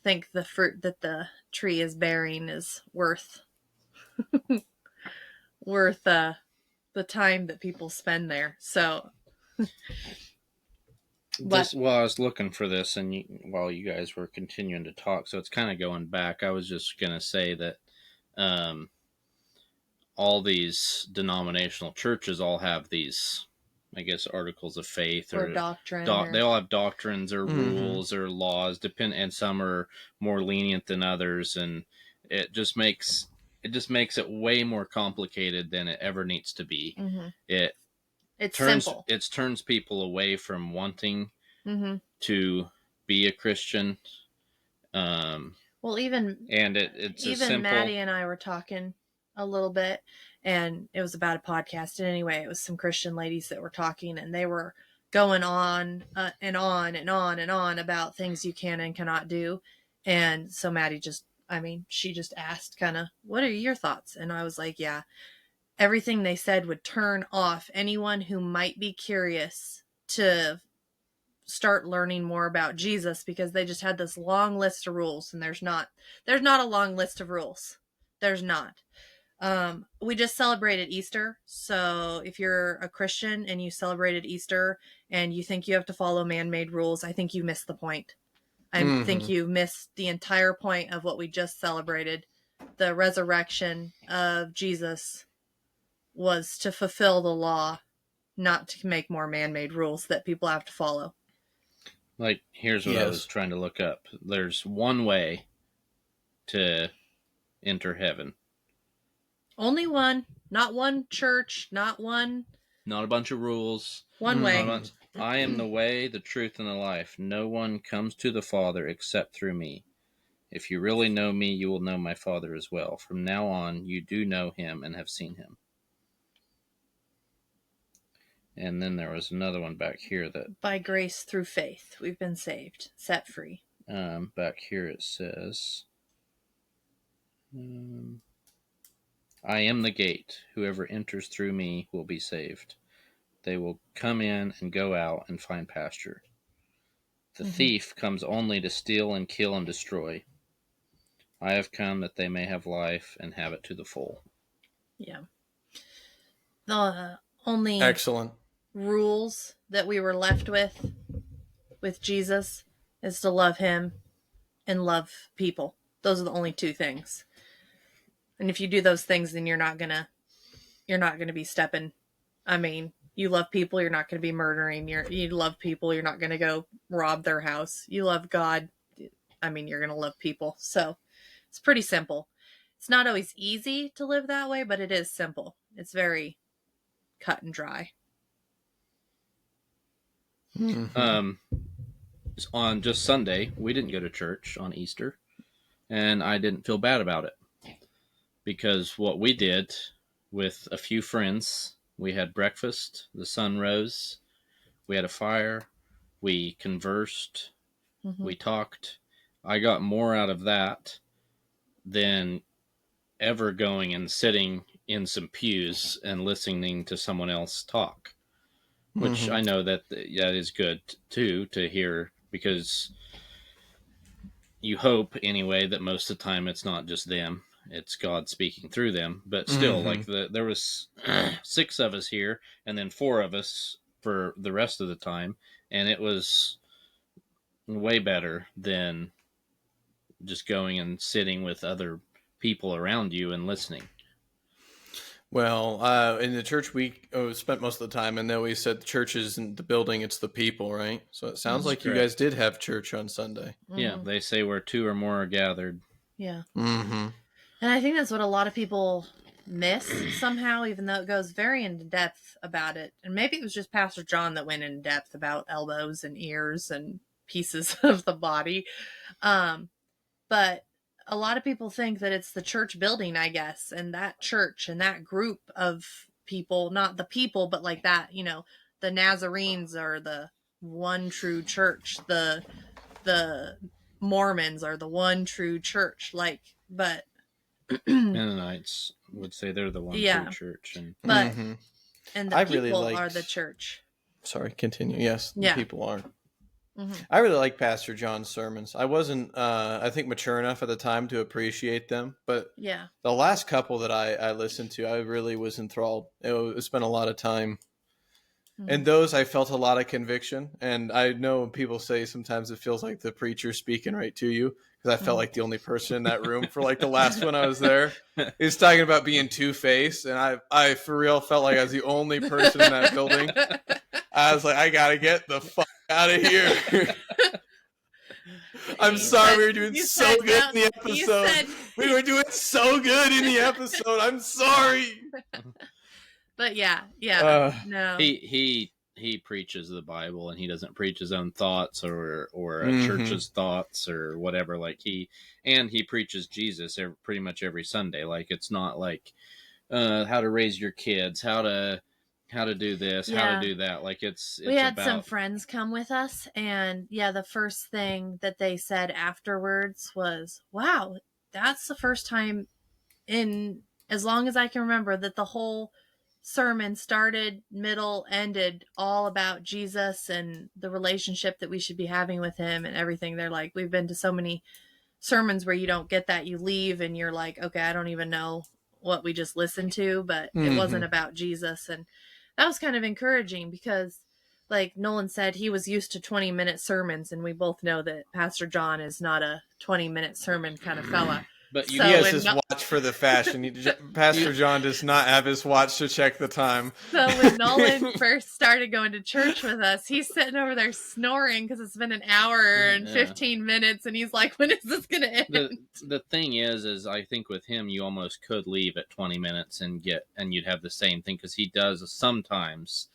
think the fruit that the tree is bearing is worth the time that people spend there. So I was looking for this, and while you guys were continuing to talk, so it's kind of going back. I was just going to say that all these denominational churches all have these, I guess, articles of faith or doctrine. They all have doctrines or rules or laws, and some are more lenient than others, and it just makes it way more complicated than it ever needs to be. It's simple. It turns people away from wanting to be a Christian. Well, even it's even simple... Maddie and I were talking a little bit, and it was about a podcast. And anyway, it was some Christian ladies that were talking, and they were going on and on and on and on about things you can and cannot do. And so Maddie she just asked kind of, what are your thoughts? And I was like, yeah, everything they said would turn off anyone who might be curious to start learning more about Jesus, because they just had this long list of rules, and there's not a long list of rules. There's not. We just celebrated Easter. So if you're a Christian and you celebrated Easter and you think you have to follow man-made rules, I think you missed the point. I think you missed the entire point of what we just celebrated. The resurrection of Jesus was to fulfill the law, not to make more man-made rules that people have to follow. Like, here's what I was trying to look up. There's one way to enter heaven. Only one. Not one church. Not a bunch of rules. One way. I am the way, the truth, and the life. No one comes to the Father except through me. If you really know me, you will know my Father as well. From now on, you do know him and have seen him. And then there was another one back here that... By grace through faith, we've been saved, set free. Back here it says... I am the gate. Whoever enters through me will be saved. They will come in and go out and find pasture. The thief comes only to steal and kill and destroy. I have come that they may have life and have it to the full. Yeah. The only excellent rules that we were left with Jesus is to love him and love people. Those are the only two things. And if you do those things, then you're not gonna be stepping. I mean, you love people, you're not gonna be murdering. You love people, you're not gonna go rob their house. You love God, I mean, you're gonna love people. So it's pretty simple. It's not always easy to live that way, but it is simple. It's very cut and dry. On just Sunday, we didn't go to church on Easter, and I didn't feel bad about it. Because what we did with a few friends, we had breakfast, the sun rose, we had a fire, we conversed, We talked. I got more out of that than ever going and sitting in some pews and listening to someone else talk, which I know that is good too, to hear, because you hope anyway that most of the time it's not just them, it's God speaking through them. But still, like there was 6 of us here and then 4 of us for the rest of the time, and it was way better than just going and sitting with other people around you and listening. Well, in the church we spent most of the time, and then we said the church isn't the building, it's the people, right? So it sounds like you guys did have church on Sunday. Yeah, they say where 2 or more are gathered. Yeah. And I think that's what a lot of people miss somehow, even though it goes very into depth about it. And maybe it was just Pastor John that went in depth about elbows and ears and pieces of the body. But a lot of people think that it's the church building, I guess, and that church and that group of people, not the people, but like that, the Nazarenes are the one true church. The Mormons are the one true church. But Mennonites would say they're the one true church. And the people are the church. Sorry, continue. Yes, the people are. I really like Pastor John's sermons. I wasn't, I think, mature enough at the time to appreciate them. But the last couple that I listened to, I really was enthralled. I spent a lot of time. And those, I felt a lot of conviction. And I know people say sometimes it feels like the preacher speaking right to you, because I felt like the only person in that room for like the last one I was there. He was talking about being two-faced. And I for real felt like I was the only person in that building. I was like, I got to get the fuck out of here. I'm sorry, we were doing so good in the episode. We were doing so good in the episode. I'm sorry. But no. He preaches the Bible, and he doesn't preach his own thoughts or a church's thoughts or whatever. Like he preaches Jesus pretty much every Sunday. Like it's not like how to raise your kids, how to do this, how to do that. Like we had some friends come with us, and the first thing that they said afterwards was, wow, that's the first time in as long as I can remember that the whole sermon started, middle, ended all about Jesus and the relationship that we should be having with him and everything. They're like, we've been to so many sermons where you don't get that. You leave and you're like, okay, I don't even know what we just listened to, but it wasn't about Jesus. And that was kind of encouraging because, like Nolan said, he was used to 20-minute sermons, and we both know that Pastor John is not a 20-minute sermon kind of fella. But he has his watch for the fashion. Pastor John does not have his watch to check the time. So when Nolan first started going to church with us, he's sitting over there snoring because it's been an hour and 15 minutes, and he's like, when is this going to end? The thing is I think with him, you almost could leave at 20 minutes and you'd have the same thing, because he does sometimes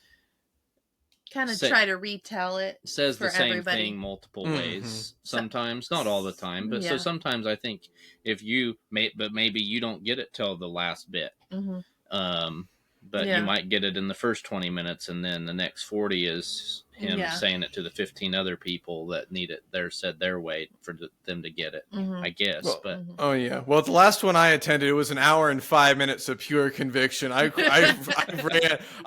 kind of try to retell it. Says for the same everybody. thing multiple ways. Sometimes, not all the time, but so sometimes I think if maybe you don't get it till the last bit. But you might get it in the first 20 minutes, and then the next 40 is him saying it to the 15 other people that need it. They're said their way for them to get it, I guess. Well, but oh yeah. Well, the last one I attended, it was an hour and 5 minutes of pure conviction. I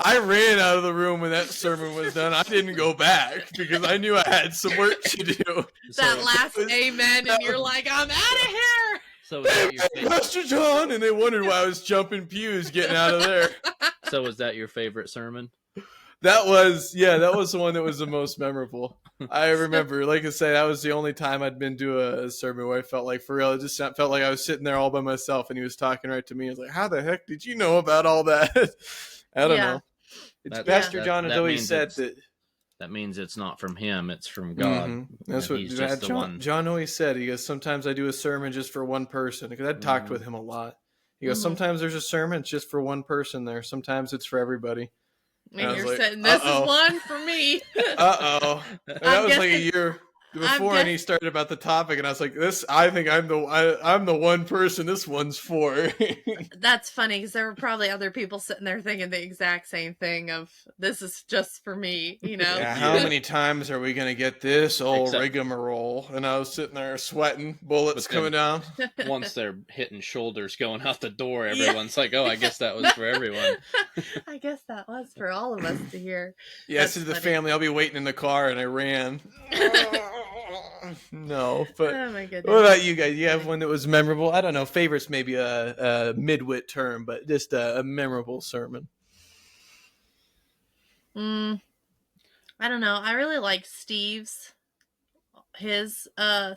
ran out of the room when that sermon was done. I didn't go back because I knew I had some work to do. That last amen, and you're like, I'm out of here. So was that your Pastor John, and they wondered why I was jumping pews getting out of there. So was that your favorite sermon? That was the one that was the most memorable. I remember, like I said, that was the only time I'd been to a sermon where I felt like, for real, it just felt like I was sitting there all by myself, and he was talking right to me. I was like, how the heck did you know about all that? I don't know. It's Pastor John has always said that. That means it's not from him, it's from God. That's what John always said. He goes, sometimes I do a sermon just for one person, because I'd talked with him a lot. He goes, sometimes there's a sermon, it's just for one person there. Sometimes it's for everybody. And you're saying, this is one for me. That was like a year. before, and he started about the topic, and I was like, "This, I think I'm the one person this one's for." That's funny because there were probably other people sitting there thinking the exact same thing of this is just for me, Yeah, how many times are we gonna get this old rigmarole? And I was sitting there sweating, bullets coming down. Once they're hitting shoulders going out the door, everyone's like, "Oh, I guess that was for everyone." I guess that was for all of us to hear. Yeah, I said to the family, "I'll be waiting in the car," and I ran. No, but oh my goodness. What about you guys? You have one that was memorable? I don't know. Favorite's maybe a midwit term, but just a memorable sermon. I don't know. I really like his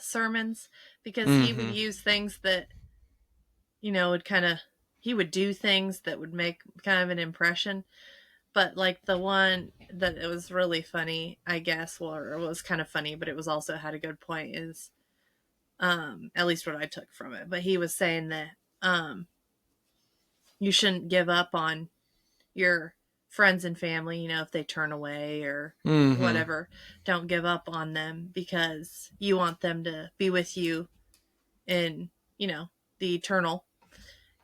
sermons because he would use things that, would he would do things that would make kind of an impression. But like the one that it was really funny, I guess, or it was kind of funny, but it was also had a good point is, at least what I took from it. But he was saying that, you shouldn't give up on your friends and family, if they turn away or whatever. Don't give up on them because you want them to be with you in, the eternal.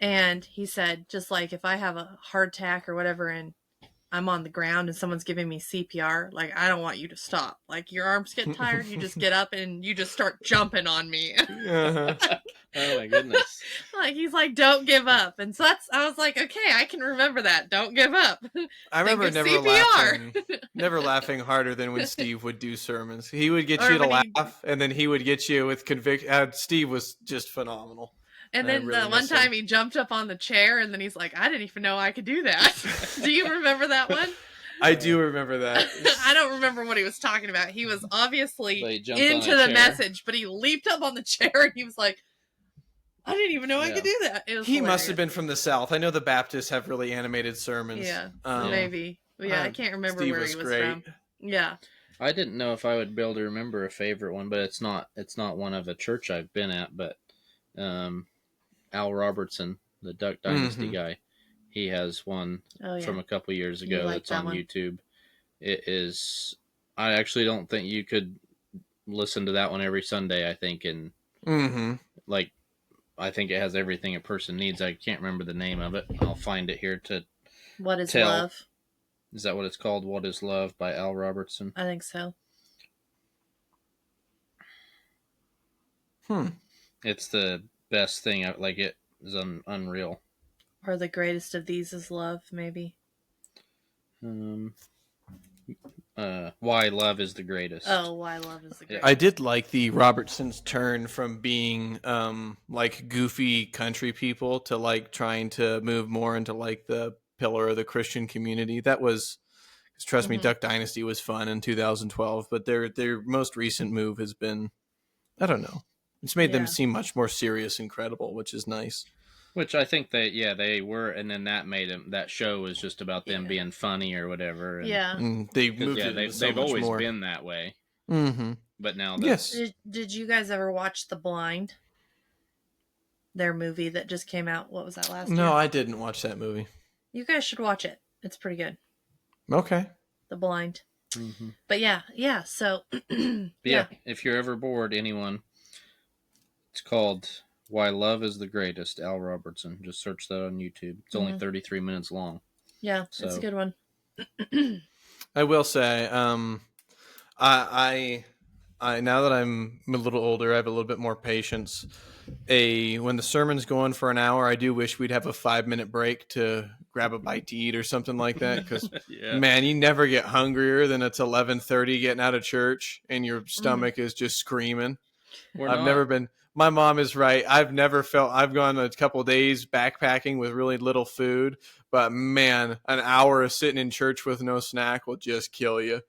And he said, just like if I have a heart attack or whatever and I'm on the ground and someone's giving me CPR, like, I don't want you to stop. Like, your arms get tired, you just get up and you just start jumping on me. Oh my goodness. Like, he's like, don't give up. And so I was like, okay, I can remember that. Don't give up. I remember never laughing harder than when Steve would do sermons. He would get you to laugh, and then he would get you with conviction. Steve was just phenomenal. And then the one time he jumped up on the chair and then he's like, I didn't even know I could do that. Do you remember that one? I do remember that. I don't remember what he was talking about. He was obviously into the message, but he leaped up on the chair and he was like, I didn't even know I could do that. It was hilarious. Must have been from the South. I know the Baptists have really animated sermons. Yeah, maybe. Yeah, I can't remember where he was from. Yeah. I didn't know if I would be able to remember a favorite one, but it's not one of a church I've been at, but Al Robertson, the Duck Dynasty guy, he has one from a couple years ago that's on YouTube. It is, I actually don't think you could listen to that one every Sunday, I think, and like, I think it has everything a person needs. I can't remember the name of it. I'll find it here to What is Love? Is that what it's called? What is Love by Al Robertson? I think so. It's the best thing. Like, it is unreal. Or the greatest of these is love, maybe. Why Love is the Greatest. Oh, Why Love is the Greatest. I did like the Robertson's turn from being like goofy country people to like trying to move more into like the pillar of the Christian community. That was, trust me, Duck Dynasty was fun in 2012, but their most recent move has been, I don't know. It's made them seem much more serious and credible, which is nice. Which I think they were, and then that made them. That show was just about them being funny or whatever. And, they moved. They've always been that way. But now, Did you guys ever watch The Blind? Their movie that just came out. What was that last year? No, I didn't watch that movie. You guys should watch it. It's pretty good. Okay. The Blind. But yeah. So if you're ever bored, anyone. It's called Why Love is the Greatest, Al Robertson. Just search that on YouTube. It's only 33 minutes long. Yeah, it's a good one. I will say, I now that I'm a little older, I have a little bit more patience. When the sermon's going for an hour, I do wish we'd have a 5-minute break to grab a bite to eat or something like that. Because man, you never get hungrier than it's 11:30 getting out of church and your stomach is just screaming. Never been. My mom is right. I've gone a couple of days backpacking with really little food, but man, an hour of sitting in church with no snack will just kill you.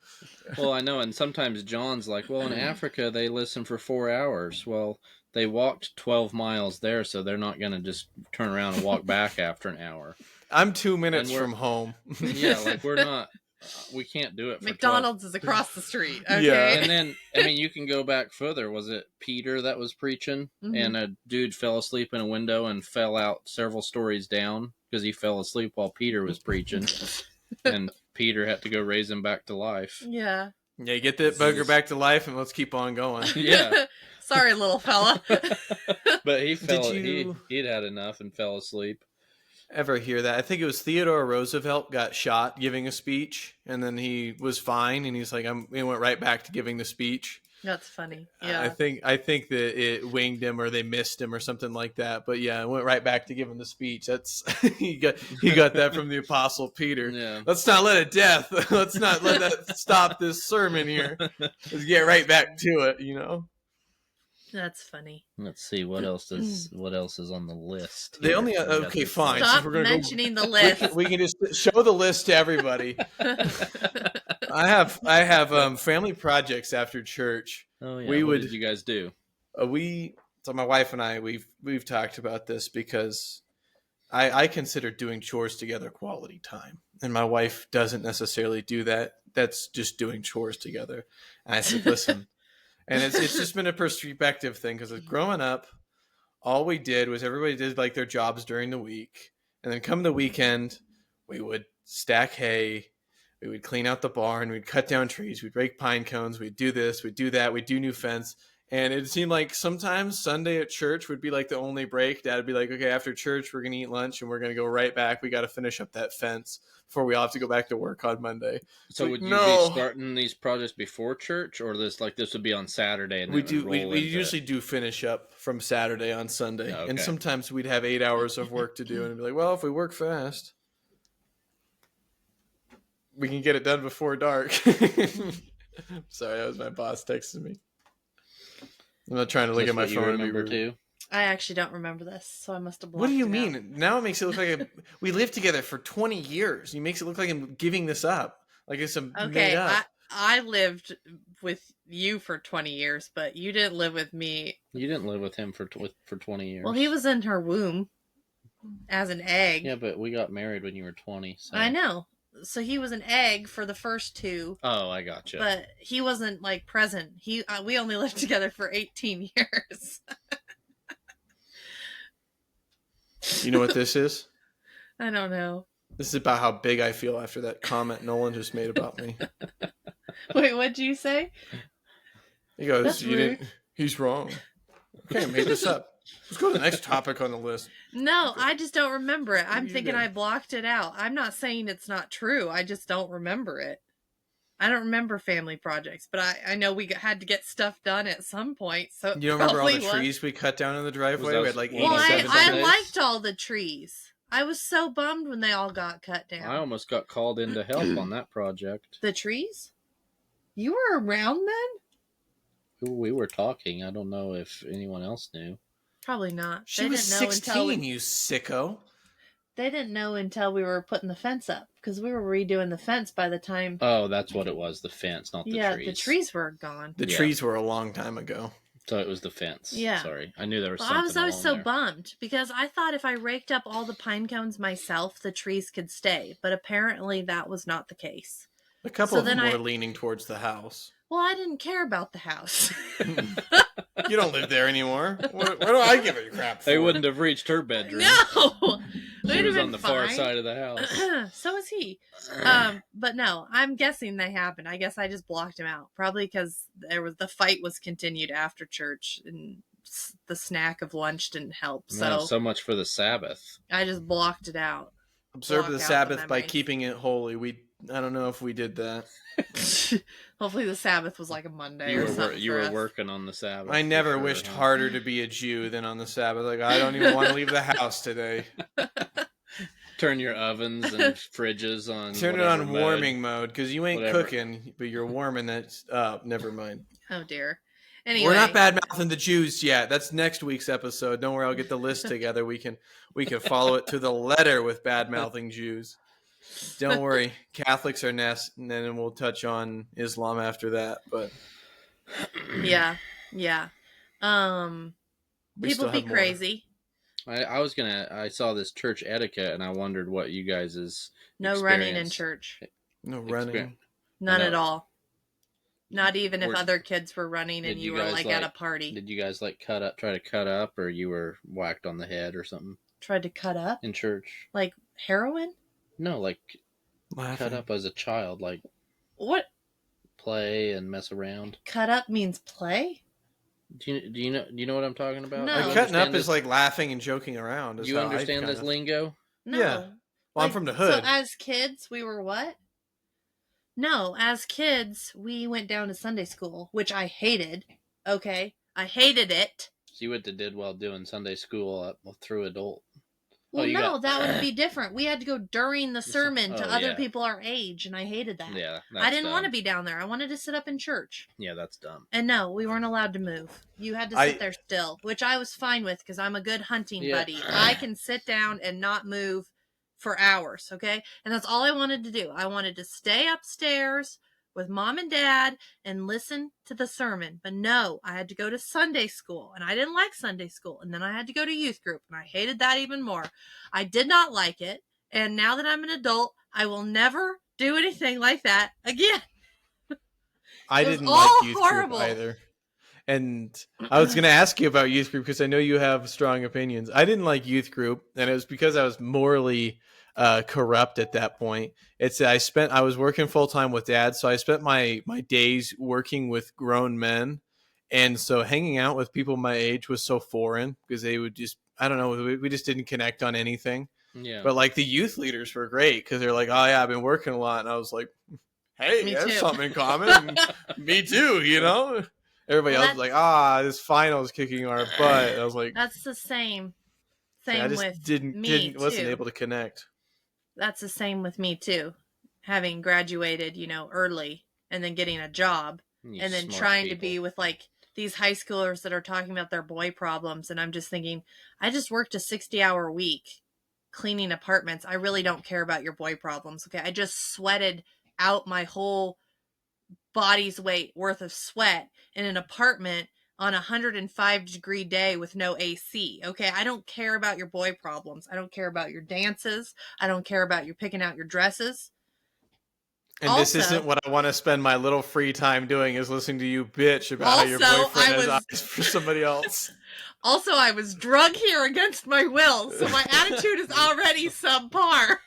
Well, I know. And sometimes John's like, well, in Africa, they listen for 4 hours. Well, they walked 12 miles there, so they're not going to just turn around and walk back after an hour. I'm 2 minutes from home. Yeah, like we're not. We can't do it. McDonald's is across the street. Okay. Yeah. And then, I mean, you can go back further. Was it Peter that was preaching? And a dude fell asleep in a window and fell out several stories down because he fell asleep while Peter was preaching. And Peter had to go raise him back to life. Yeah. Yeah, get that bugger back to life and let's keep on going. Yeah. Sorry, little fella. But he'd had enough and fell asleep. Ever hear that? I think it was Theodore Roosevelt got shot giving a speech, and then he was fine, and he's like, he went right back to giving the speech. That's funny. Yeah, I think that it winged him, or they missed him, or something like that. But yeah, it went right back to giving the speech. That's he got that from the Apostle Peter. Yeah. Let's not let it death. Let's not let that stop this sermon here. Let's get right back to it. That's funny. Let's see what else is on the list. They only okay, fine. Stop mentioning the list. We can just show the list to everybody. I have family projects after church. Oh yeah. What did you guys do? So my wife and I we've talked about this because I consider doing chores together quality time, and my wife doesn't necessarily do that. That's just doing chores together. And I said, listen. And it's just been a perspective thing because growing up, all we did was everybody did like their jobs during the week. And then come the weekend, we would stack hay, we would clean out the barn, we'd cut down trees, we'd rake pine cones, we'd do this, we'd do that, we'd do new fence. And it seemed like sometimes Sunday at church would be like the only break. Dad would be like, okay, after church, we're going to eat lunch and we're going to go right back. We got to finish up that fence before we all have to go back to work on Monday. So would you be starting these projects before church, or this would be on Saturday? And we usually do finish up from Saturday on Sunday. Okay. And sometimes we'd have 8 hours of work to do and be like, well, if we work fast, we can get it done before dark. Sorry, that was my boss texting me. I'm not trying to look at my phone. Too. I actually don't remember this, so I must have blocked What do you it mean? out. Now it makes it look like we lived together for 20 years. He makes it look like I'm giving this up. Like it's made up. I lived with you for 20 years, but you didn't live with me. You didn't live with him for 20 years. Well, he was in her womb as an egg. Yeah, but we got married when you were 20. So. I know. So he was an egg for the first 2. Oh, I gotcha. But he wasn't like present. We only lived together for 18 years. You know what this is? I don't know. This is about how big I feel after that comment Nolan just made about me. Wait, what'd you say? He goes, he's wrong. Okay, I made this up. Let's go to the next topic on the list. No, I just don't remember it. I'm thinking I blocked it out. I'm not saying it's not true. I just don't remember it. I don't remember family projects, but I know we had to get stuff done at some point. So you don't remember all the trees we cut down in the driveway? We had like 87 I liked all the trees. I was so bummed when they all got cut down. I almost got called in to help on that project. The trees? You were around then? We were talking. I don't know if anyone else knew. Probably not. She was 16, you sicko. They didn't know until we were putting the fence up, because we were redoing the fence by the time... Oh, that's what it was, the fence, not the trees. Yeah, the trees were gone. The trees were a long time ago. So it was the fence. Yeah. Sorry. I knew there was something I was always so there. bummed, because I thought if I raked up all the pine cones myself, the trees could stay. But apparently that was not the case. A couple of them were leaning towards the house. Well, I didn't care about the house. You don't live there anymore. What do I give a crap for? They wouldn't have reached her bedroom. No! She was on the far side of the house. So was he. But no, I'm guessing they happened. I guess I just blocked him out. Probably because the fight was continued after church, and the snack of lunch didn't help. So much for the Sabbath. I just blocked it out. Observe the Sabbath by keeping it holy. I don't know if we did that. Hopefully the Sabbath was like a Monday or something. You were working on the Sabbath. I never wished harder to be a Jew than on the Sabbath. Like, I don't even want to leave the house today. Turn your ovens and fridges on. Turn it on warming mode, because you ain't cooking, but you're warming that up. Never mind. Oh, dear. Anyway. We're not bad-mouthing the Jews yet. That's next week's episode. Don't worry, I'll get the list together. We can follow it to the letter with bad-mouthing Jews. Don't worry, Catholics are next, and then we'll touch on Islam after that. But yeah. People be crazy. I saw this church etiquette, and I wondered what you guys' No running in church. No running. None at all. Not even if other kids were running and you were at a party. Did you guys try to cut up, or you were whacked on the head or something? Tried to cut up? In church. Like heroin? No, cut up as a child, like... What? play and mess around. Cut up means play? Do you know what I'm talking about? No. Like cutting up is like laughing and joking around. Do you understand this lingo? No. Yeah. Well, I'm from the hood. So as kids, we were what? No, as kids, we went down to Sunday school, which I hated. Okay? I hated it. So you went to did while doing Sunday school through adult. Well, that would be different. We had to go during the sermon to other people our age, and I hated that. Yeah, I didn't want to be down there. I wanted to sit up in church. Yeah, that's dumb. And no, we weren't allowed to move. You had to sit there still, which I was fine with because I'm a good hunting buddy. I can sit down and not move for hours, okay? And that's all I wanted to do. I wanted to stay upstairs with Mom and Dad and listen to the sermon. But no, I had to go to Sunday school, and I didn't like Sunday school. And then I had to go to youth group, and I hated that even more. I did not like it. And now that I'm an adult, I will never do anything like that again. I didn't like youth group either. And I was going to ask you about youth group because I know you have strong opinions. I didn't like youth group, and it was because I was morally corrupt at that point. I was working full time with Dad, so I spent my days working with grown men, and so hanging out with people my age was so foreign because they would just, I don't know, we just didn't connect on anything. Yeah. But like the youth leaders were great because they're like, oh yeah, I've been working a lot, and I was like, hey, that's something in common. Me too, you know. Everybody else was like, this final's kicking our butt. And I was like, that's the same. I just wasn't able to connect. That's the same with me too. Having graduated, early and then getting a job and then trying to be with like these high schoolers that are talking about their boy problems. And I'm just thinking, I just worked a 60-hour week cleaning apartments. I really don't care about your boy problems. Okay. I just sweated out my whole body's weight worth of sweat in an apartment on a 105-degree day with no AC. Okay. I don't care about your boy problems. I don't care about your dances. I don't care about you picking out your dresses. And also, this isn't what I want to spend my little free time doing, is listening to you bitch about how your boyfriend has eyes for somebody else. Also, I was drug here against my will, so my attitude is already subpar.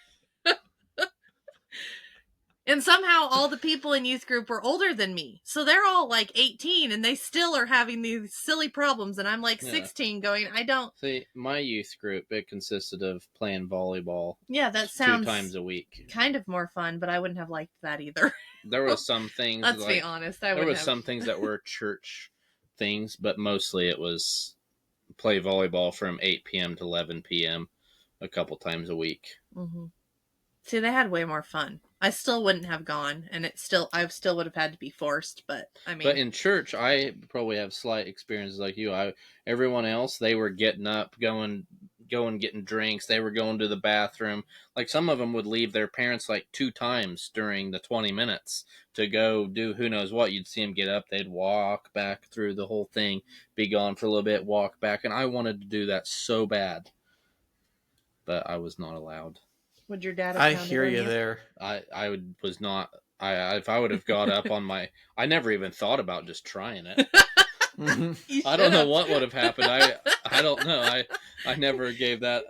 And somehow all the people in youth group were older than me. So they're all like 18 and they still are having these silly problems. And I'm like 16 going, I don't. See, my youth group, it consisted of playing volleyball. Yeah, that sounds 2 times a week. Kind of more fun, but I wouldn't have liked that either. There was some things. Let's be honest. There was some things that were church things, but mostly it was play volleyball from 8 p.m. to 11 p.m. a couple times a week. Mm-hmm. See, they had way more fun. I still wouldn't have gone, and I still would have had to be forced. But I mean, but in church, I probably have slight experiences like you. Everyone else, they were getting up, going, getting drinks. They were going to the bathroom. Like some of them would leave their parents like 2 times during the 20 minutes to go do who knows what. You'd see them get up, they'd walk back through the whole thing, be gone for a little bit, walk back, and I wanted to do that so bad, but I was not allowed. Would your dad have I hear you there. Was not. If I would have got up on my, I never even thought about just trying it. I don't know what would have happened. I don't know. I never gave that.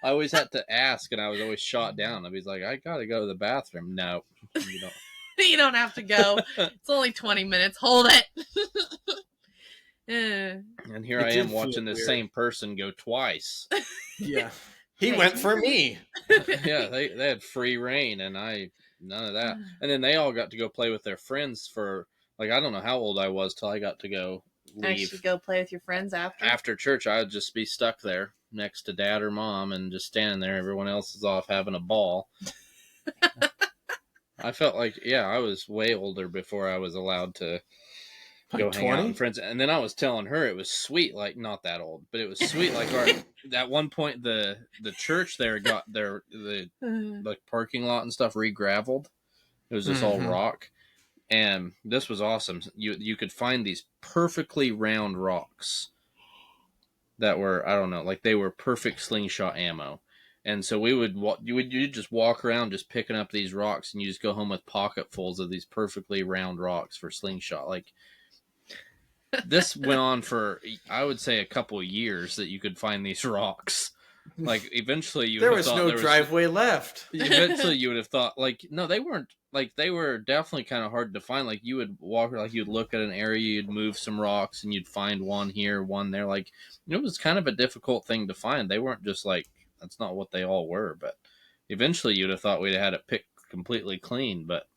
I always had to ask, and I was always shot down. I was like, I gotta go to the bathroom. No, you don't. You don't have to go. It's only 20 minutes. Hold it. And here I am watching the same person go twice. Yeah. He went for me. Yeah, they had free reign, and none of that. And then they all got to go play with their friends for, like, I don't know how old I was till I got to go leave. Actually go play with your friends after? After church, I would just be stuck there next to Dad or Mom and just standing there. Everyone else is off having a ball. I felt like, I was way older before I was allowed to go hang out with friends. And then I was telling her it was sweet, like not that old, but it was sweet. Like at one point the church there got the parking lot and stuff re-graveled. It was just all rock. And this was awesome. You could find these perfectly round rocks that were, I don't know, like they were perfect slingshot ammo. And so you'd just walk around just picking up these rocks, and you just go home with pocketfuls of these perfectly round rocks for slingshot. Like, this went on for, I would say, a couple of years that you could find these rocks. Like, eventually there was no driveway left. Eventually you would have thought, like, no, they weren't like they were definitely kind of hard to find. Like you would walk, like you'd look at an area, you'd move some rocks, and you'd find one here, one there. Like it was kind of a difficult thing to find. They weren't just like that's not what they all were. But eventually, you'd have thought we'd have had it picked completely clean, but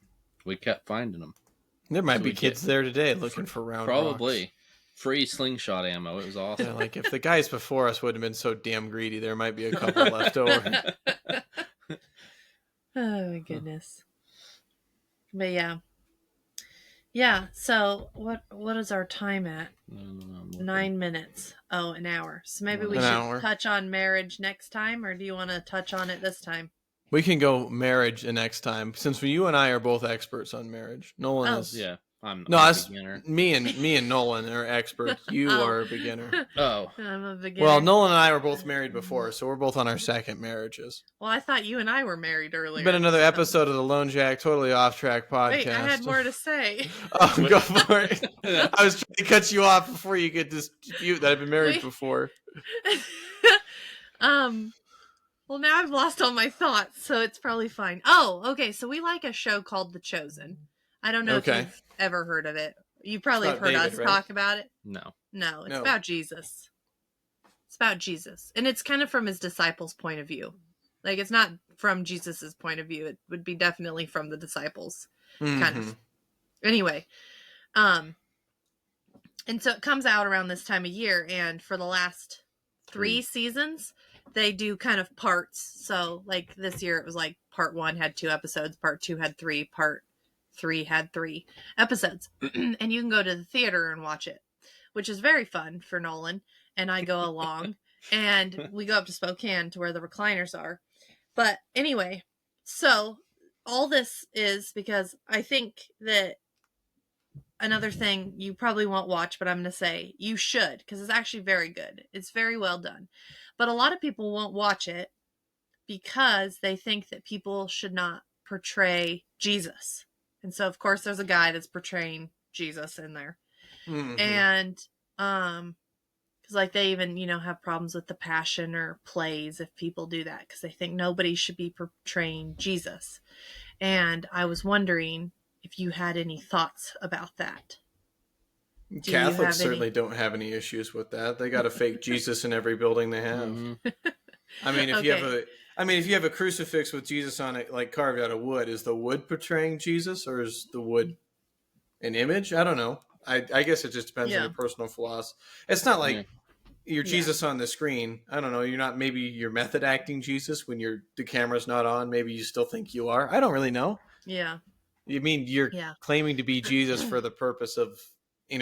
we kept finding them. There might be kids there today looking for round probably rocks. Free slingshot ammo. It was awesome. Yeah, like if the guys before us wouldn't have been so damn greedy, there might be a couple left over. Oh my goodness. But yeah. So what is our time at? 9 minutes. Oh, an hour. So maybe we should touch on marriage next time, or do you want to touch on it this time? We can go marriage the next time, since you and I are both experts on marriage. Nolan is. Yeah. I'm a beginner. Me and Nolan are experts. You are a beginner. Oh. I'm a beginner. Well, Nolan and I were both married before, so we're both on our second marriages. Well, I thought you and I were married earlier. It's been another episode of the Lone Jack Totally Off Track podcast. Wait, I had more to say. Oh, go for it. I was trying to cut you off before you could dispute that I've been married before. Well, now I've lost all my thoughts, so it's probably fine. Oh, okay, so we like a show called The Chosen. I don't know if you've ever heard of it. You probably have heard us talk about it. No, it's about Jesus. It's about Jesus. And it's kind of from his disciples' point of view. Like, it's not from Jesus's point of view. It would be definitely from the disciples. Kind of. Anyway. And so it comes out around this time of year, and for the last 3 seasons, they do kind of parts. So, like, this year it was like part 1 had 2 episodes, part 2 had 3, part 3 had 3 episodes. And you can go to the theater and watch it, which is very fun for Nolan. And I go along, and we go up to Spokane to where the recliners are. But anyway, so all this is because I think that another thing you probably won't watch, but I'm going to say you should, because it's actually very good. It's very well done. But a lot of people won't watch it because they think that people should not portray Jesus. And so, of course, there's a guy that's portraying Jesus in there. And, because, like, they even, have problems with the Passion or plays if people do that, because they think nobody should be portraying Jesus. And I was wondering if you had any thoughts about that. Catholics certainly don't have any issues with that. They got a fake Jesus in every building they have. I mean, if you have a crucifix with Jesus on it, like carved out of wood, is the wood portraying Jesus, or is the wood an image? I don't know. I guess it just depends on your personal philosophy. It's not like you're Jesus on the screen. I don't know. Maybe you're method acting Jesus when the camera's not on. Maybe you still think you are. I don't really know. Yeah. You mean you're claiming to be Jesus for the purpose of I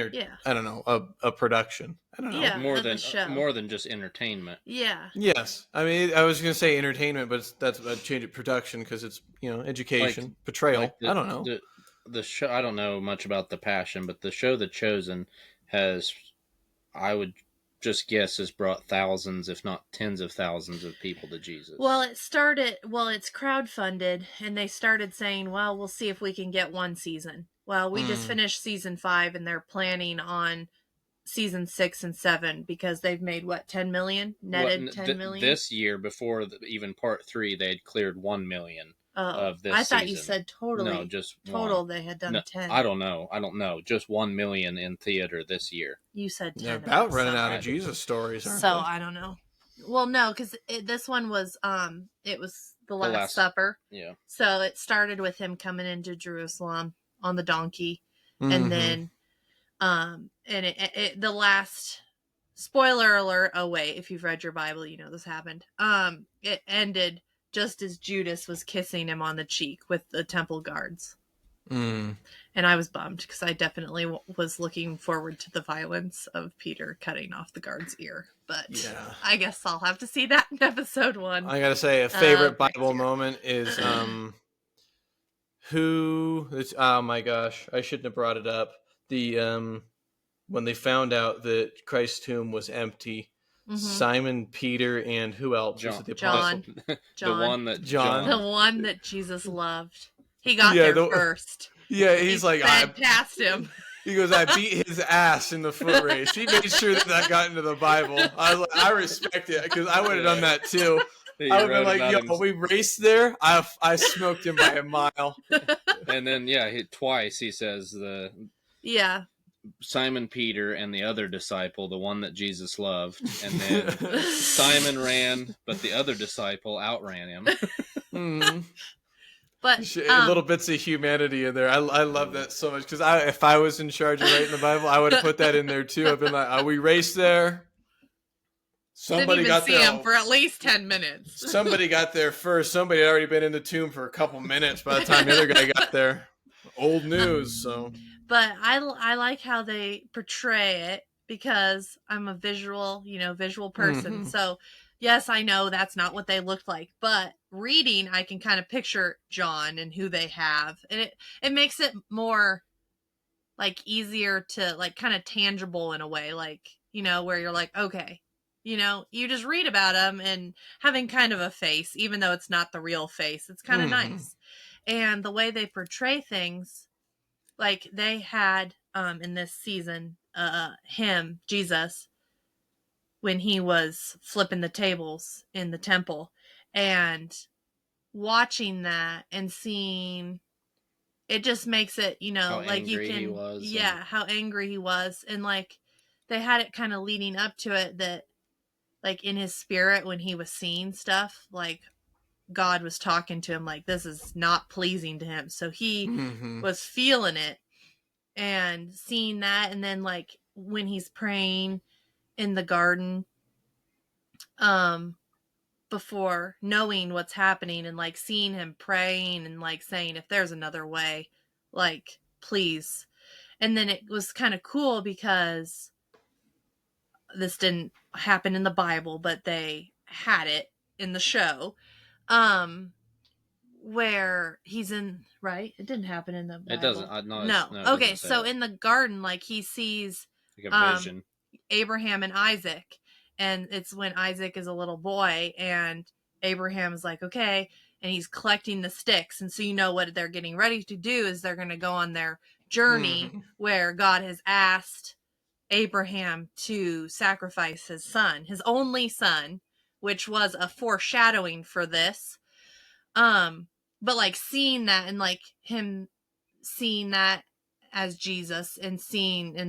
don't know, a production. I don't know. Yeah, more than just entertainment. Yeah. Yes. I mean, I was going to say entertainment, but that's a change of production because it's, education, portrayal. I don't know. The show, I don't know much about The Passion, but the show The Chosen has, I would just guess, has brought thousands, if not tens of thousands of people to Jesus. Well, it's crowdfunded, and they started saying, well, we'll see if we can get 1 season. Well, we just finished season 5, and they're planning on season 6 and 7 because they've made 10 million netted. 10 million this year. Before even part 3, they had cleared 1 million of this. I thought season. You said totally. No, just total. 1. They had done 10. I don't know. Just 1 million in theater this year. You said 10. They're about running out of Jesus stories, aren't they? I don't know. Well, no, because this one was it was the Last Supper. Yeah. So it started with him coming into Jerusalem on the donkey, and then and the last, spoiler alert, oh wait, if you've read your Bible you know this happened, it ended just as Judas was kissing him on the cheek with the temple guards. And I was bummed because I definitely was looking forward to the violence of Peter cutting off the guard's ear, but I guess I'll have to see that in episode 1. I gotta say, a favorite Bible moment is oh my gosh, I shouldn't have brought it up. When they found out that Christ's tomb was empty, Simon, Peter, and who else? John. The one that Jesus loved. He got there first. Yeah, he's like, I passed him. He goes, I beat his ass in the foot race. He made sure that got into the Bible. I was like, I respect it because I would have done that too. I would have been like, yo, we raced there. I smoked him by a mile. And then, twice he says Simon Peter and the other disciple, the one that Jesus loved. And then Simon ran, but the other disciple outran him. Mm-hmm. But little bits of humanity in there. I love that so much because if I was in charge of writing the Bible, I would have put that in there too. I've been like, we raced there. Somebody didn't even got see him for at least 10 minutes. Somebody got there first. Somebody had already been in the tomb for a couple minutes by the time the other guy got there. Old news. So, but I like how they portray it because I'm a visual person. Mm-hmm. So yes, I know that's not what they looked like, but reading, I can kind of picture John and who they have, and it makes it more like easier to like kind of tangible in a way, like where you're like, okay. You just read about him and having kind of a face, even though it's not the real face. It's kind of nice. And the way they portray things, like they had in this season, him, Jesus, when he was flipping the tables in the temple, and watching that and seeing it just makes it, how like you can, how angry he was. And like they had it kind of leading up to it that, like in his spirit, when he was seeing stuff, like God was talking to him, like this is not pleasing to him. So he was feeling it and seeing that. And then like when he's praying in the garden, before knowing what's happening and like seeing him praying and like saying, if there's another way, like, please. And then it was kind of cool because this didn't happen in the Bible, but they had it in the show, where he's in, right? It didn't happen in the Bible. It doesn't. No. Okay, so in the garden, like he sees like a vision. Abraham and Isaac, and it's when Isaac is a little boy, and Abraham is like, okay, and he's collecting the sticks, and so what they're getting ready to do is they're going to go on their journey where God has asked Abraham to sacrifice his son, his only son, which was a foreshadowing for this. But like seeing that and like him seeing that as Jesus and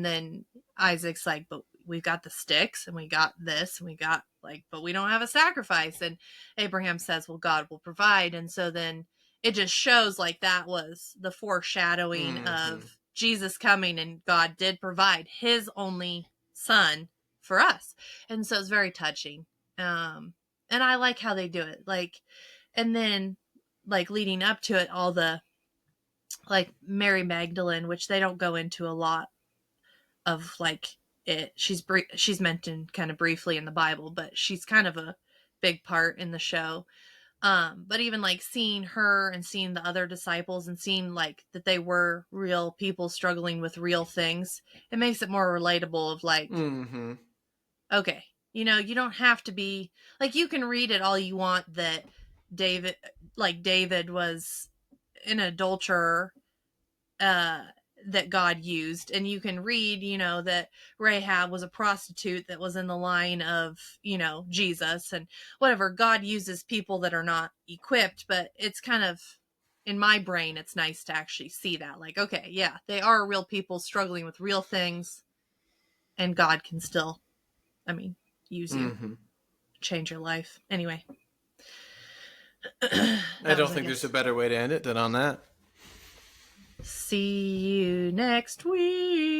then Isaac's like, but we've got the sticks and we got this and we got like, but we don't have a sacrifice. And Abraham says, well, God will provide. And so then it just shows like that was the foreshadowing of Jesus coming, and God did provide his only son for us. And so it's very touching. And I like how they do it. Like, and then like leading up to it, all the like Mary Magdalene, which they don't go into a lot of like it. She's mentioned kind of briefly in the Bible, but she's kind of a big part in the show. But even like seeing her and seeing the other disciples and seeing like that they were real people struggling with real things, it makes it more relatable of like, okay, you don't have to be like, you can read it all you want that David was an adulterer, that God used, and you can read, that Rahab was a prostitute that was in the line of, Jesus and whatever. God uses people that are not equipped, but it's kind of, in my brain, it's nice to actually see that, like, okay, yeah, they are real people struggling with real things, and God can still, use you, change your life. Anyway. I don't think there's a better way to end it than on that. See you next week.